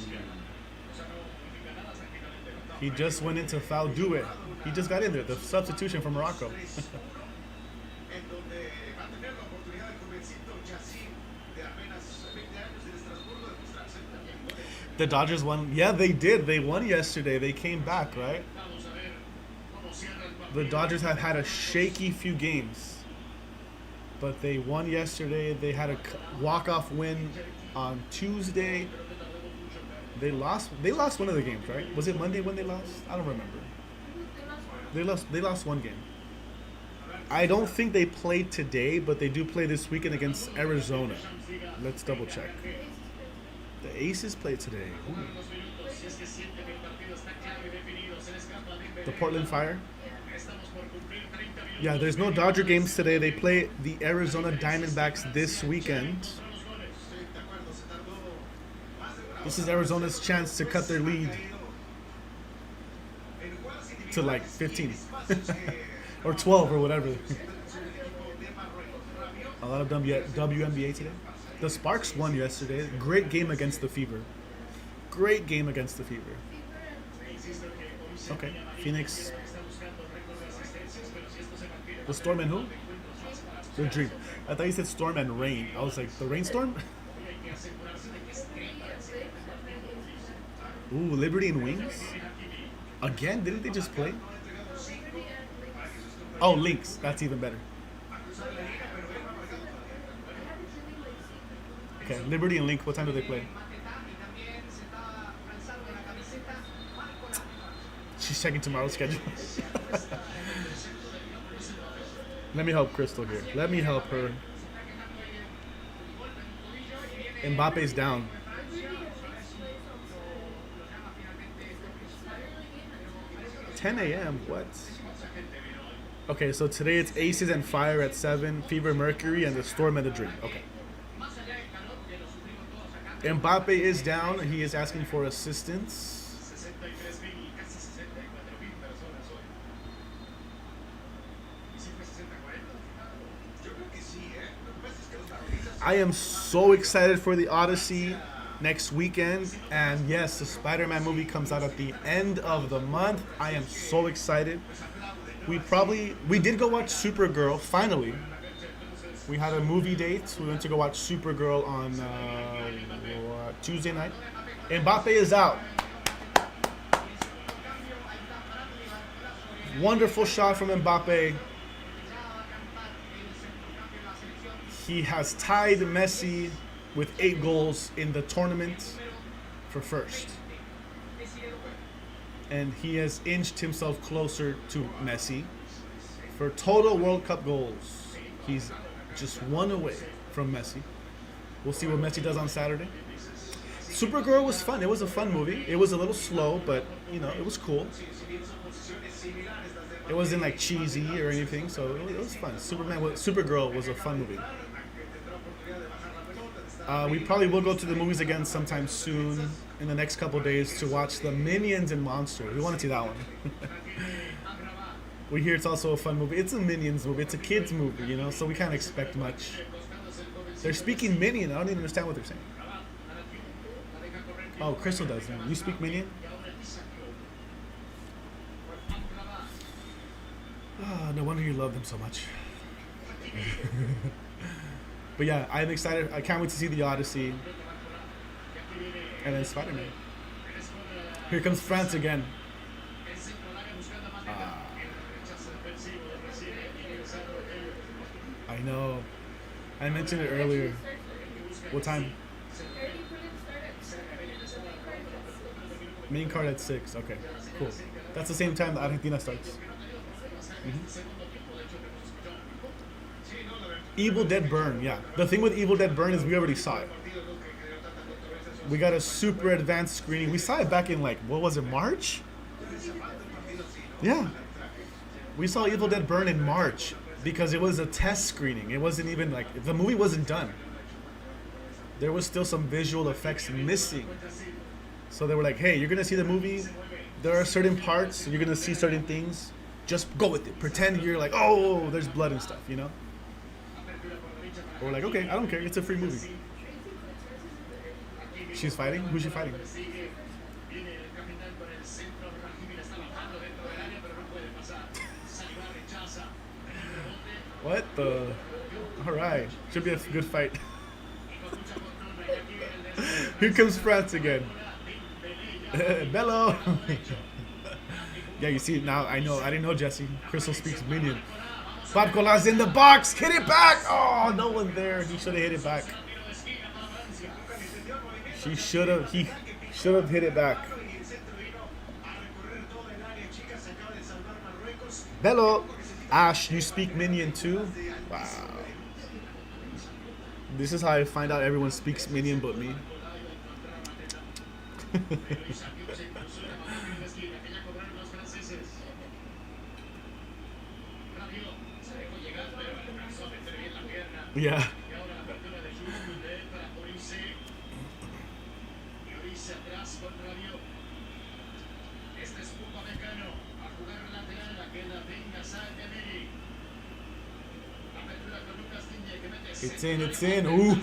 He just went into foul do it. He just got in there. The substitution from Morocco. En donde va a tener la oportunidad el jovencito Yacine, de apenas 20 años en Estrasburgo, de mostrarse también. The Dodgers won. Yeah, they did. They won yesterday. They came back, right? The Dodgers have had a shaky few games, but they won yesterday. They had a walk-off win on Tuesday. They lost. They lost one of the games, right? Was it Monday when they lost? I don't remember. They lost. They lost one game. I don't think they played today, but they do play this weekend against Arizona. Let's double check. The Aces play today. Ooh. The Portland Fire. Yeah, there's no Dodger games today. They play the Arizona Diamondbacks this weekend. This is Arizona's chance to cut their lead to like 15 or 12 or whatever. A lot of WNBA today. The Sparks won yesterday. Great game against the Fever. Great game against the Fever. Okay, Phoenix. The Storm and who? The Dream. I thought you said Storm and Rain. I was like, the Rainstorm? Ooh, Liberty and Wings? Again? Didn't they just play? Oh, Lynx. That's even better. Okay, Liberty and Link. What time do they play? She's checking tomorrow's schedule. Let me help Crystal here. Let me help her. Mbappe's down. $10 a.m. What? Okay, so today it's Aces and Fire at 7, Fever Mercury, and the Storm and the Dream. Okay. Mbappe is down. He is asking for assistance. I am so excited for the Odyssey next weekend. And yes, the Spider-Man movie comes out at the end of the month. I am so excited. We did go watch Supergirl, finally. We had a movie date. We went to go watch Supergirl on Tuesday night. Mbappe is out. Wonderful shot from Mbappe. He has tied Messi with 8 goals in the tournament for first. And he has inched himself closer to Messi. For total World Cup goals, he's just 1 away from Messi. We'll see what Messi does on Saturday. Supergirl was fun. It was a fun movie. It was a little slow, but, you know, it was cool. It wasn't like cheesy or anything, so it was fun. Supergirl was a fun movie. We probably will go to the movies again sometime soon in the next couple days to watch the Minions and Monsters. We want to see that one. We hear it's also a fun movie. It's a Minions movie. It's a kids movie, you know, so we can't expect much. They're speaking Minion. I don't even understand what they're saying. Oh, Crystal does. You speak Minion? Oh, no wonder you love them so much. But yeah, I'm excited. I can't wait to see the Odyssey. And then Spider-Man. Here comes France again. I know. I mentioned it earlier. What time? Main card at 6. Okay, cool. That's the same time that Argentina starts. Evil Dead Burn, yeah. The thing with Evil Dead Burn is we already saw it. We got a super advanced screening. We saw it back in, like, what was it, March? Yeah. We saw Evil Dead Burn in March because it was a test screening. It wasn't even, like, the movie wasn't done. There was still some visual effects missing. So they were like, hey, you're going to see the movie. There are certain parts. You're going to see certain things. Just go with it. Pretend you're like, oh, there's blood and stuff, you know? We're like, okay, I don't care. It's a free movie. She's fighting? Who's she fighting? What the? All right, should be a good fight. Here comes France again. Bello. Yeah, you see now. I know. I didn't know Jesse. Crystal speaks minion. Barcola's in the box. Hit it back. Oh, no one there. He should have hit it back. She should have. He should have hit it back. Bello. Ash, you speak minion too? Wow. This is how I find out everyone speaks minion but me. Yeah. It's in, it's in. Ooh.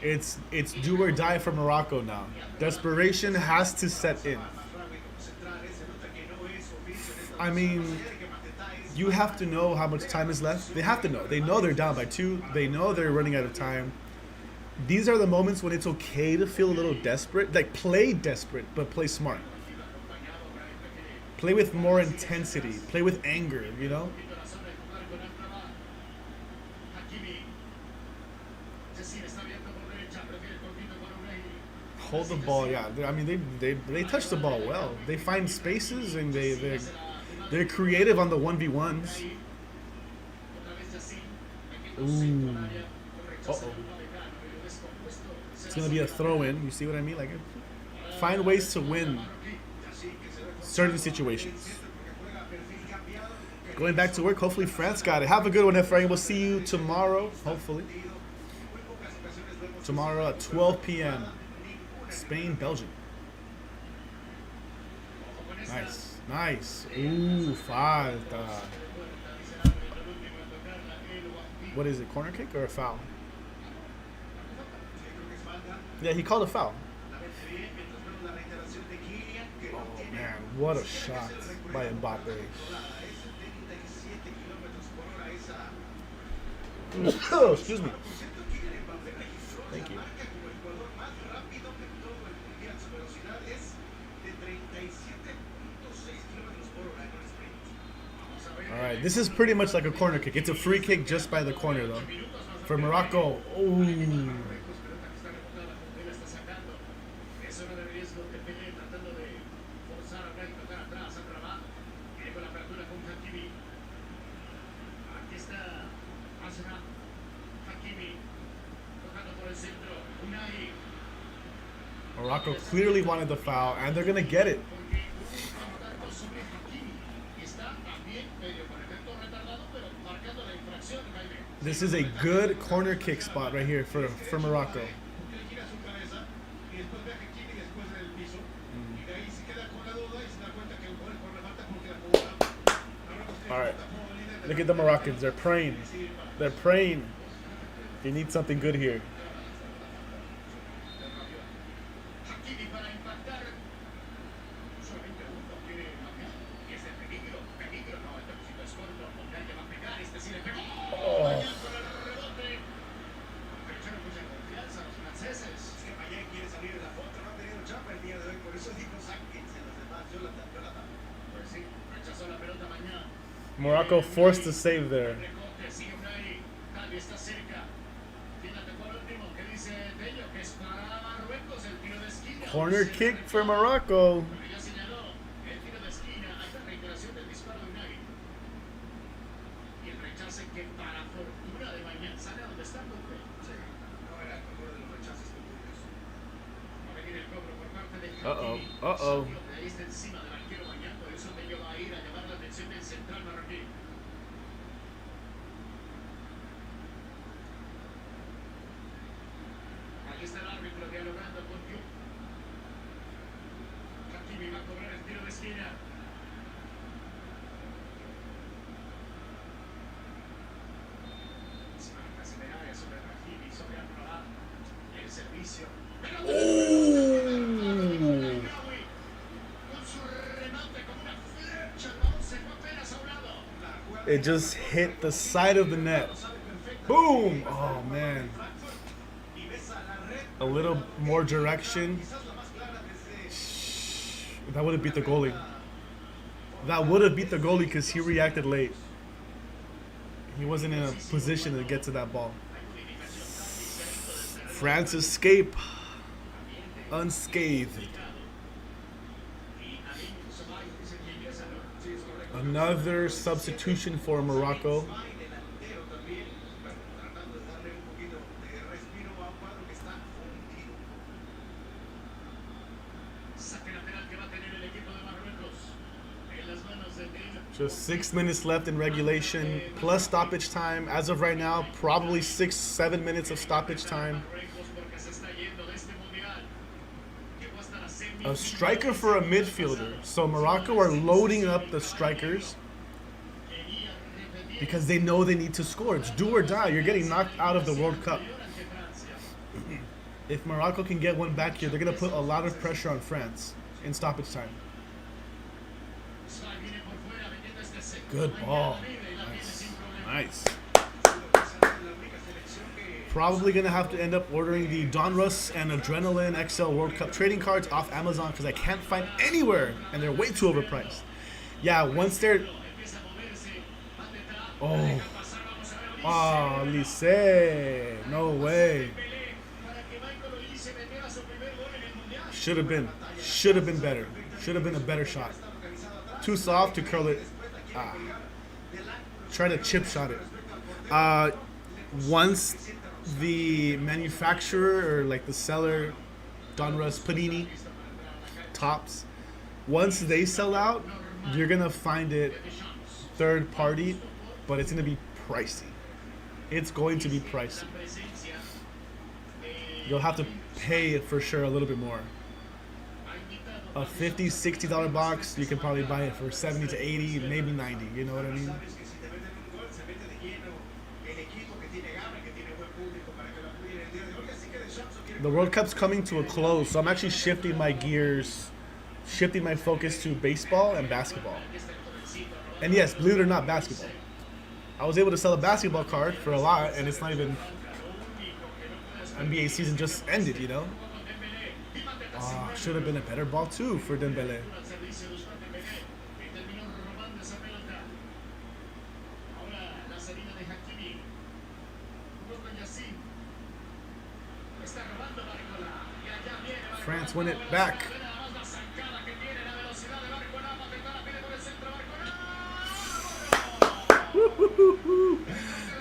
It's do or die for Morocco now. Desperation has to set in. I mean, you have to know how much time is left. They have to know. They know they're down by 2. They know they're running out of time. These are the moments when it's okay to feel a little desperate. Like, play desperate, but play smart. Play with more intensity. Play with anger, you know? Hold the ball, yeah. I mean, they touch the ball well. They find spaces and they're creative on the 1v1s. Ooh. Uh-oh. It's gonna be a throw-in. You see what I mean? Like, find ways to win certain situations. Going back to work. Hopefully France got it. Have a good one, Efrain. We'll see you tomorrow. Hopefully. Tomorrow at 12 p.m. Spain, Belgium. Nice. Nice. Ooh, falta. What is it? Corner kick or a foul? Yeah, he called a foul. Oh, man. What a shot by Mbappe. Oh, excuse me. Thank you. All right, this is pretty much like a corner kick. It's a free kick just by the corner, though. For Morocco. Ooh. Morocco clearly wanted the foul, and they're going to get it. This is a good corner kick spot right here for Morocco. All right. Look at the Moroccans. They're praying. They're praying. They need something good here. Morocco forced to save there. Corner kick for Morocco. Uh-oh. Uh-oh. It just hit the side of the net. Boom! Oh, man. A little more direction. That would have beat the goalie. That would have beat the goalie because he reacted late. He wasn't in a position to get to that ball. France escape unscathed. Another substitution for Morocco. Just 6 minutes left in regulation, plus stoppage time. As of right now, probably 6-7 minutes of stoppage time. A striker for a midfielder. So Morocco are loading up the strikers because they know they need to score. It's do or die. You're getting knocked out of the World Cup. If Morocco can get one back here, they're going to put a lot of pressure on France in stoppage time. Good ball. Nice. Probably going to have to end up ordering the Donruss and Adrenaline XL World Cup trading cards off Amazon because I can't find anywhere and they're way too overpriced. Yeah, once they're... Oh. Oh, Lise. No way. Should have been better. Should have been a better shot. Too soft to curl it. Try to chip shot it. Once the manufacturer or like the seller, Donruss, Panini, Tops, once they sell out, you're gonna find it third party, but it's gonna be pricey. It's going to be pricey. You'll have to pay for sure a little bit more. A $50, $60 box, you can probably buy it for 70 to 80, maybe 90. You know what I mean? The World Cup's coming to a close, so I'm actually shifting my gears, shifting my focus to baseball and basketball. And yes, believe it or not, basketball. I was able to sell a basketball card for a lot, and it's not even... NBA season just ended, you know? Should have been a better ball too for Dembele. France win it back.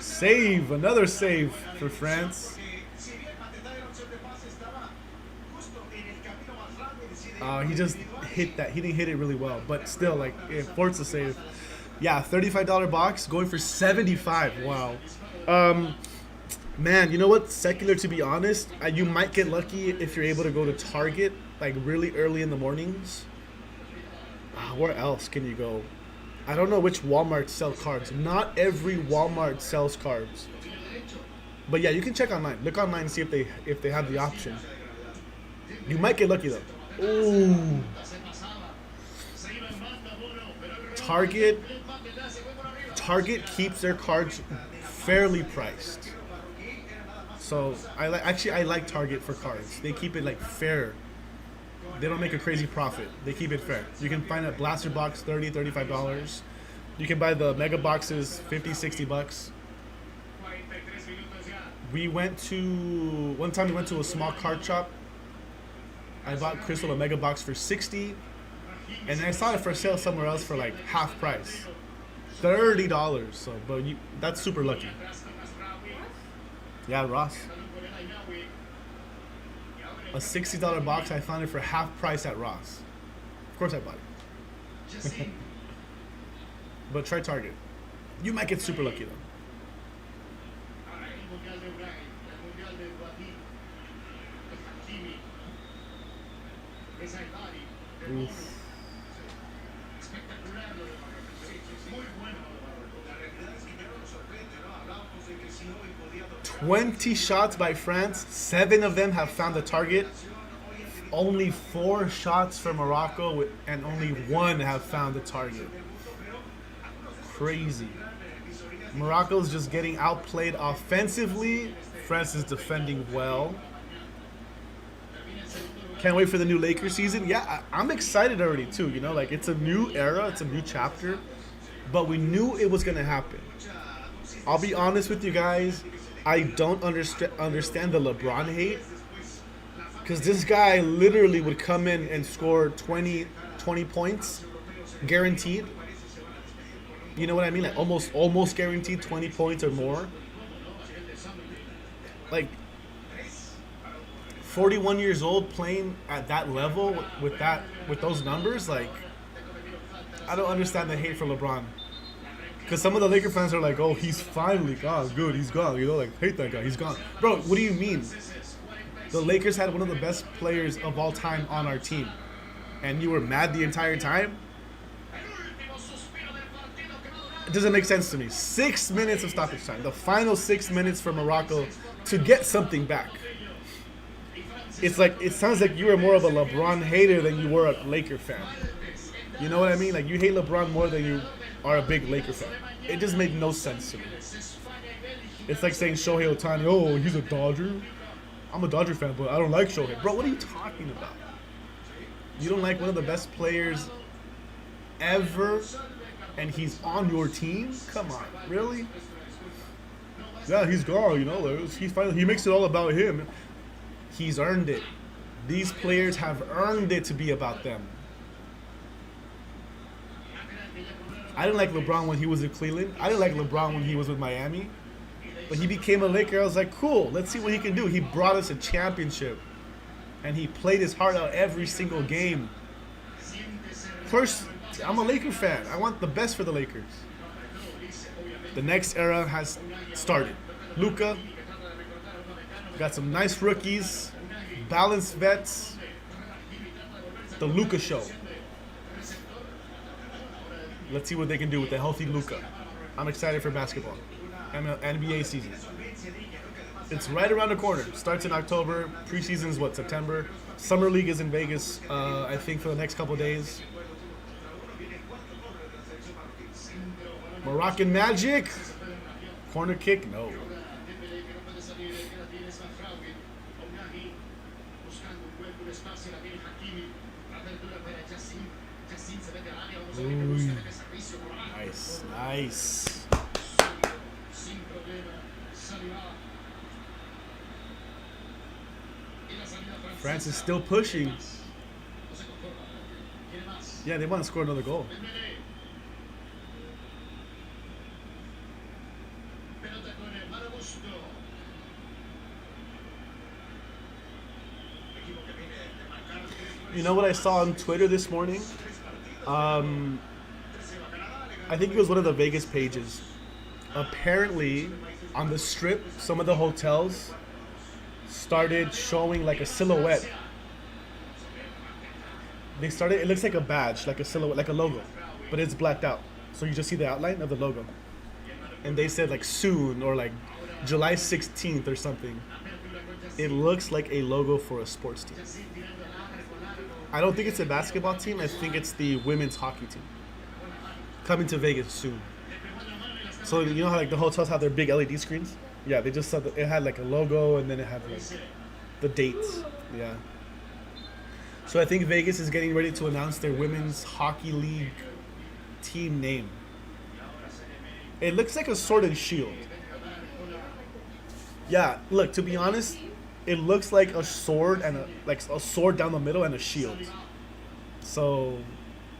Save, another save for France. He just hit that. He didn't hit it really well, but still, like, forced a save. Yeah, $35 box going for $75. Wow. Man, you know what? Secular, to be honest, you might get lucky if you're able to go to Target like really early in the mornings. Where else can you go? I don't know which Walmart sell cards. Not every Walmart sells cards. But yeah, you can check online. Look online and see if they have the option. You might get lucky though. Ooh. Target keeps their cards fairly priced. So I like Target for cards. They keep it like fair. They don't make a crazy profit. They keep it fair. You can find a blaster box $30, $35. You can buy the mega boxes $50, $60. One time we went to a small card shop. I bought Crystal a mega box for $60, and then I saw it for sale somewhere else for like half price, $30. So, but that's super lucky. Yeah, Ross. A $60 box, I found it for half price at Ross. Of course I bought it. But try Target. You might get super lucky though. Oof. 20 shots by France. 7 of them have found the target. Only 4 shots for Morocco, and only 1 have found the target. Crazy. Morocco's just getting outplayed offensively. France is defending well. Can't wait for the new Lakers season. Yeah, I'm excited already too. You know, like it's a new era, it's a new chapter, but we knew it was gonna happen. I'll be honest with you guys, I don't understand the LeBron hate, because this guy literally would come in and score 20 points, guaranteed. You know what I mean? Like almost guaranteed 20 points or more. Like 41 years old playing at that level with those numbers, like I don't understand the hate for LeBron. Because some of the Laker fans are like, oh, he's finally gone. Good, he's gone. You know, like, hate that guy. He's gone. Bro, what do you mean? The Lakers had one of the best players of all time on our team. And you were mad the entire time? It doesn't make sense to me. 6 minutes of stoppage time. The final 6 minutes for Morocco to get something back. It's like, it sounds like you were more of a LeBron hater than you were a Laker fan. You know what I mean? Like, you hate LeBron more than you are a big Laker fan. It just made no sense to me. It's like saying Shohei Ohtani, oh, he's a Dodger. I'm a Dodger fan, but I don't like Shohei. Bro, what are you talking about? You don't like one of the best players ever, and he's on your team? Come on, really? Yeah, he's gone, you know. He makes it all about him. He's earned it. These players have earned it to be about them. I didn't like LeBron when he was in Cleveland. I didn't like LeBron when he was with Miami. But he became a Laker. I was like, cool, let's see what he can do. He brought us a championship. And he played his heart out every single game. Of course, I'm a Laker fan. I want the best for the Lakers. The next era has started. Luka. Got some nice rookies. Balanced vets. The Luka show. Let's see what they can do with the healthy Luka. I'm excited for basketball. NBA season. It's right around the corner. Starts in October. Preseason's what, September? Summer League is in Vegas, I think, for the next couple days. Moroccan Magic. Corner kick? No. Ooh. Nice, nice. France is still pushing. Yeah, they want to score another goal. You know what I saw on Twitter this morning? I think it was one of the Vegas pages. Apparently, on the Strip, some of the hotels started showing like a silhouette. It looks like a badge, like a silhouette, like a logo, but it's blacked out. So you just see the outline of the logo. And they said like soon, or like July 16th or something. It looks like a logo for a sports team. I don't think it's a basketball team. I think it's the women's hockey team. Coming to Vegas soon. So you know how like the hotels have their big LED screens? Yeah, they just said it had like a logo and then it had like the dates. Yeah. So I think Vegas is getting ready to announce their women's hockey league team name. It looks like a sword and shield. Yeah, look, to be honest, it looks like a sword and a sword down the middle and a shield. So,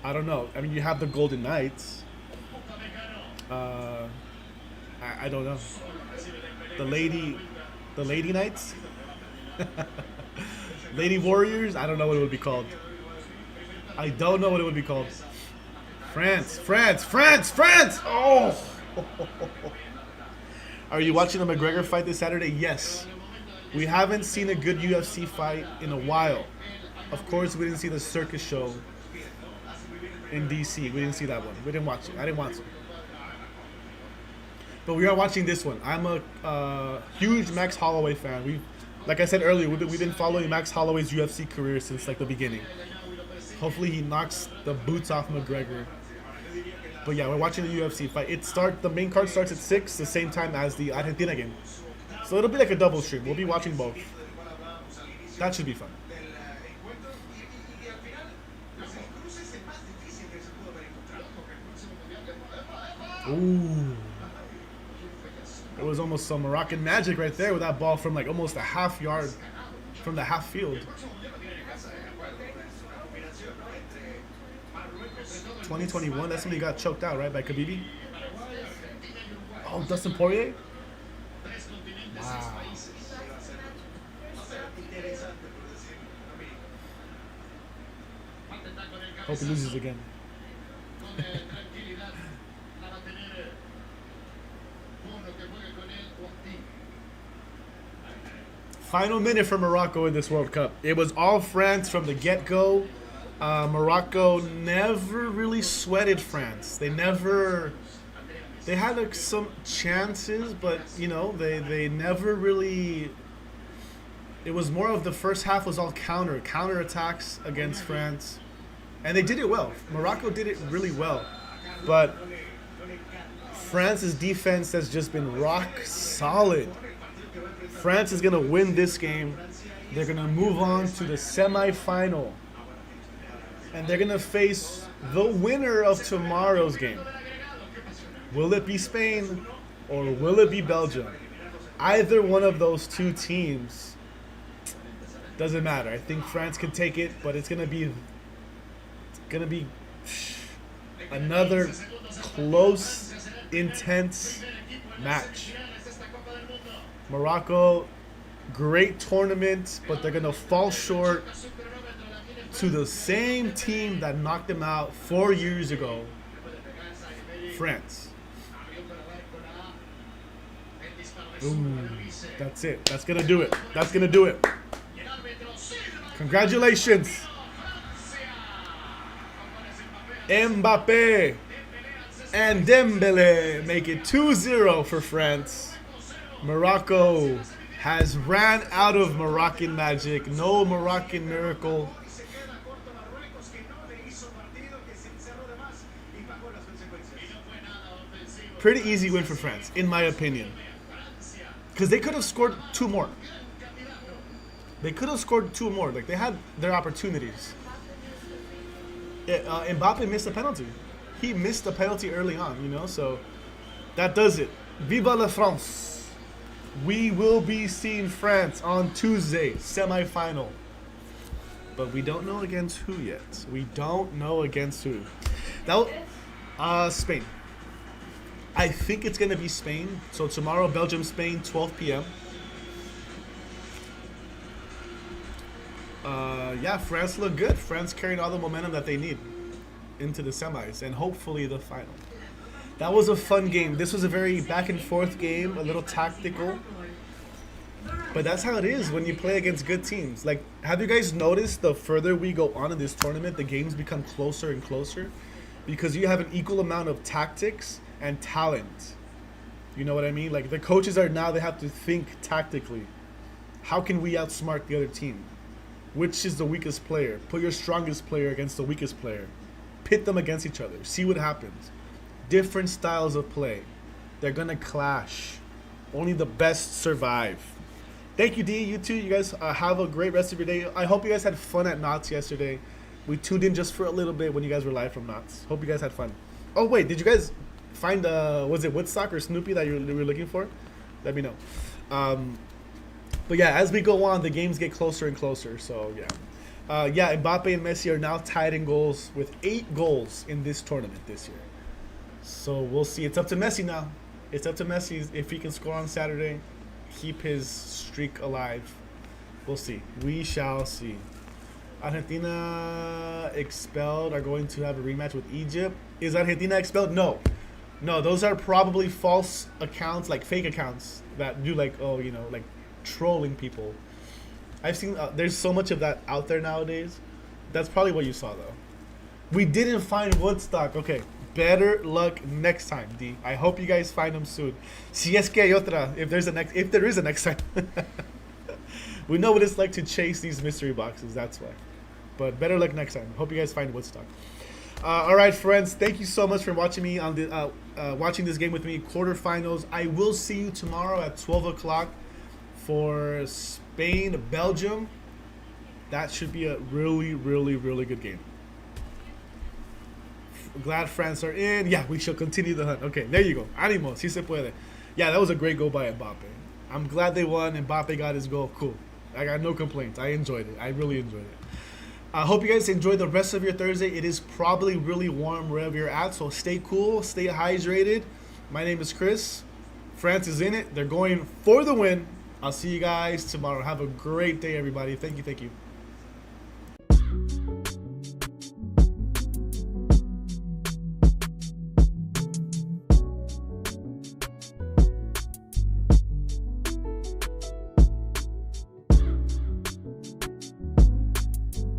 I don't know. I mean, you have the Golden Knights. I don't know. The Lady Knights? Lady Warriors? I don't know what it would be called. I don't know what it would be called. France! Oh! Are you watching the McGregor fight this Saturday? Yes. We haven't seen a good UFC fight in a while. Of course, we didn't see the circus show in DC. We didn't see that one. We didn't watch it. I didn't watch it. But we are watching this one. I'm a huge Max Holloway fan. Like I said earlier, we've been following Max Holloway's UFC career since like the beginning. Hopefully he knocks the boots off McGregor But yeah, we're watching the UFC fight. The main card starts at 6, the same time as the Argentina game. So it'll be like a double stream. We'll be watching both. That should be fun. Ooh. It was almost some Moroccan magic right there with that ball from like almost a half yard from the half field. 2021, that's when he got choked out, right, by Khabib? Oh, Dustin Poirier? Wow. Hope he loses again. Final minute for Morocco in this World Cup. It was all France from the get-go. Morocco never really sweated France. They had like some chances, but you know, they never really. It was more of the first half was all counter attacks against France, and they did it well. Morocco did it really well, but France's defense has just been rock solid. France is gonna win this game. They're gonna move on to the semi-final, and they're gonna face the winner of tomorrow's game. Will it be Spain or will it be Belgium? Either one of those two teams, doesn't matter. I think France can take it, but it's gonna be another close, intense match. Morocco, great tournament, but they're gonna fall short to the same team that knocked them out 4 years ago, France. Ooh, that's it. That's gonna do it. That's gonna do it. Congratulations. Mbappe and Dembele make it 2-0 for France. Morocco has ran out of Moroccan magic. No Moroccan miracle. Pretty easy win for France, in my opinion. Because they could have scored 2 more. They could have scored 2 more. Like, they had their opportunities. Mbappe missed a penalty. He missed a penalty early on, you know? So, that does it. Viva la France. We will be seeing France on Tuesday, semi-final. But we don't know against who yet. We don't know against who. Spain. I think it's going to be Spain. So tomorrow, Belgium, Spain, 12 p.m. Yeah, France look good. France carried all the momentum that they need into the semis and hopefully the final. That was a fun game. This was a very back and forth game, a little tactical. But that's how it is when you play against good teams. Like, have you guys noticed the further we go on in this tournament, the games become closer and closer? Because you have an equal amount of tactics and talent. You know what I mean? Like, the coaches they have to think tactically. How can we outsmart the other team? Which is the weakest player? Put your strongest player against the weakest player. Pit them against each other. See what happens. Different styles of play. They're gonna clash. Only the best survive. Thank you, D. You too. You guys have a great rest of your day. I hope you guys had fun at Knott's yesterday. We tuned in just for a little bit when you guys were live from Knott's. Hope you guys had fun. Oh, wait. Did you guys find, was it Woodstock or Snoopy that you were looking for? Let me know. But yeah, as we go on, the games get closer and closer. So, yeah. Yeah, Mbappe and Messi are now tied in goals with 8 goals in this tournament this year. So we'll see. It's up to Messi now. It's up to Messi if he can score on Saturday, keep his streak alive. We'll see. We shall see. Argentina expelled are going to have a rematch with Egypt. Is Argentina expelled? No. No, those are probably false accounts, like fake accounts that do like, oh, you know, like trolling people. I've seen, there's so much of that out there nowadays. That's probably what you saw, though. We didn't find Woodstock. Okay, better luck next time, D. I hope you guys find them soon. Si es que hay otra, if there is a next time. We know what it's like to chase these mystery boxes, that's why. But better luck next time. Hope you guys find Woodstock. All right, friends. Thank you so much for watching me on the watching this game with me. Quarterfinals. I will see you tomorrow at 12 o'clock for Spain, Belgium. That should be a really, really, really good game. Glad France are in. Yeah, we shall continue the hunt. Okay, there you go. Ánimo, si se puede. Yeah, that was a great goal by Mbappe. I'm glad they won. Mbappe got his goal. Cool. I got no complaints. I enjoyed it. I really enjoyed it. I hope you guys enjoy the rest of your Thursday. It is probably really warm wherever you're at, so stay cool, stay hydrated. My name is Chris. France is in it. They're going for the win. I'll see you guys tomorrow. Have a great day, everybody. Thank you. Thank you.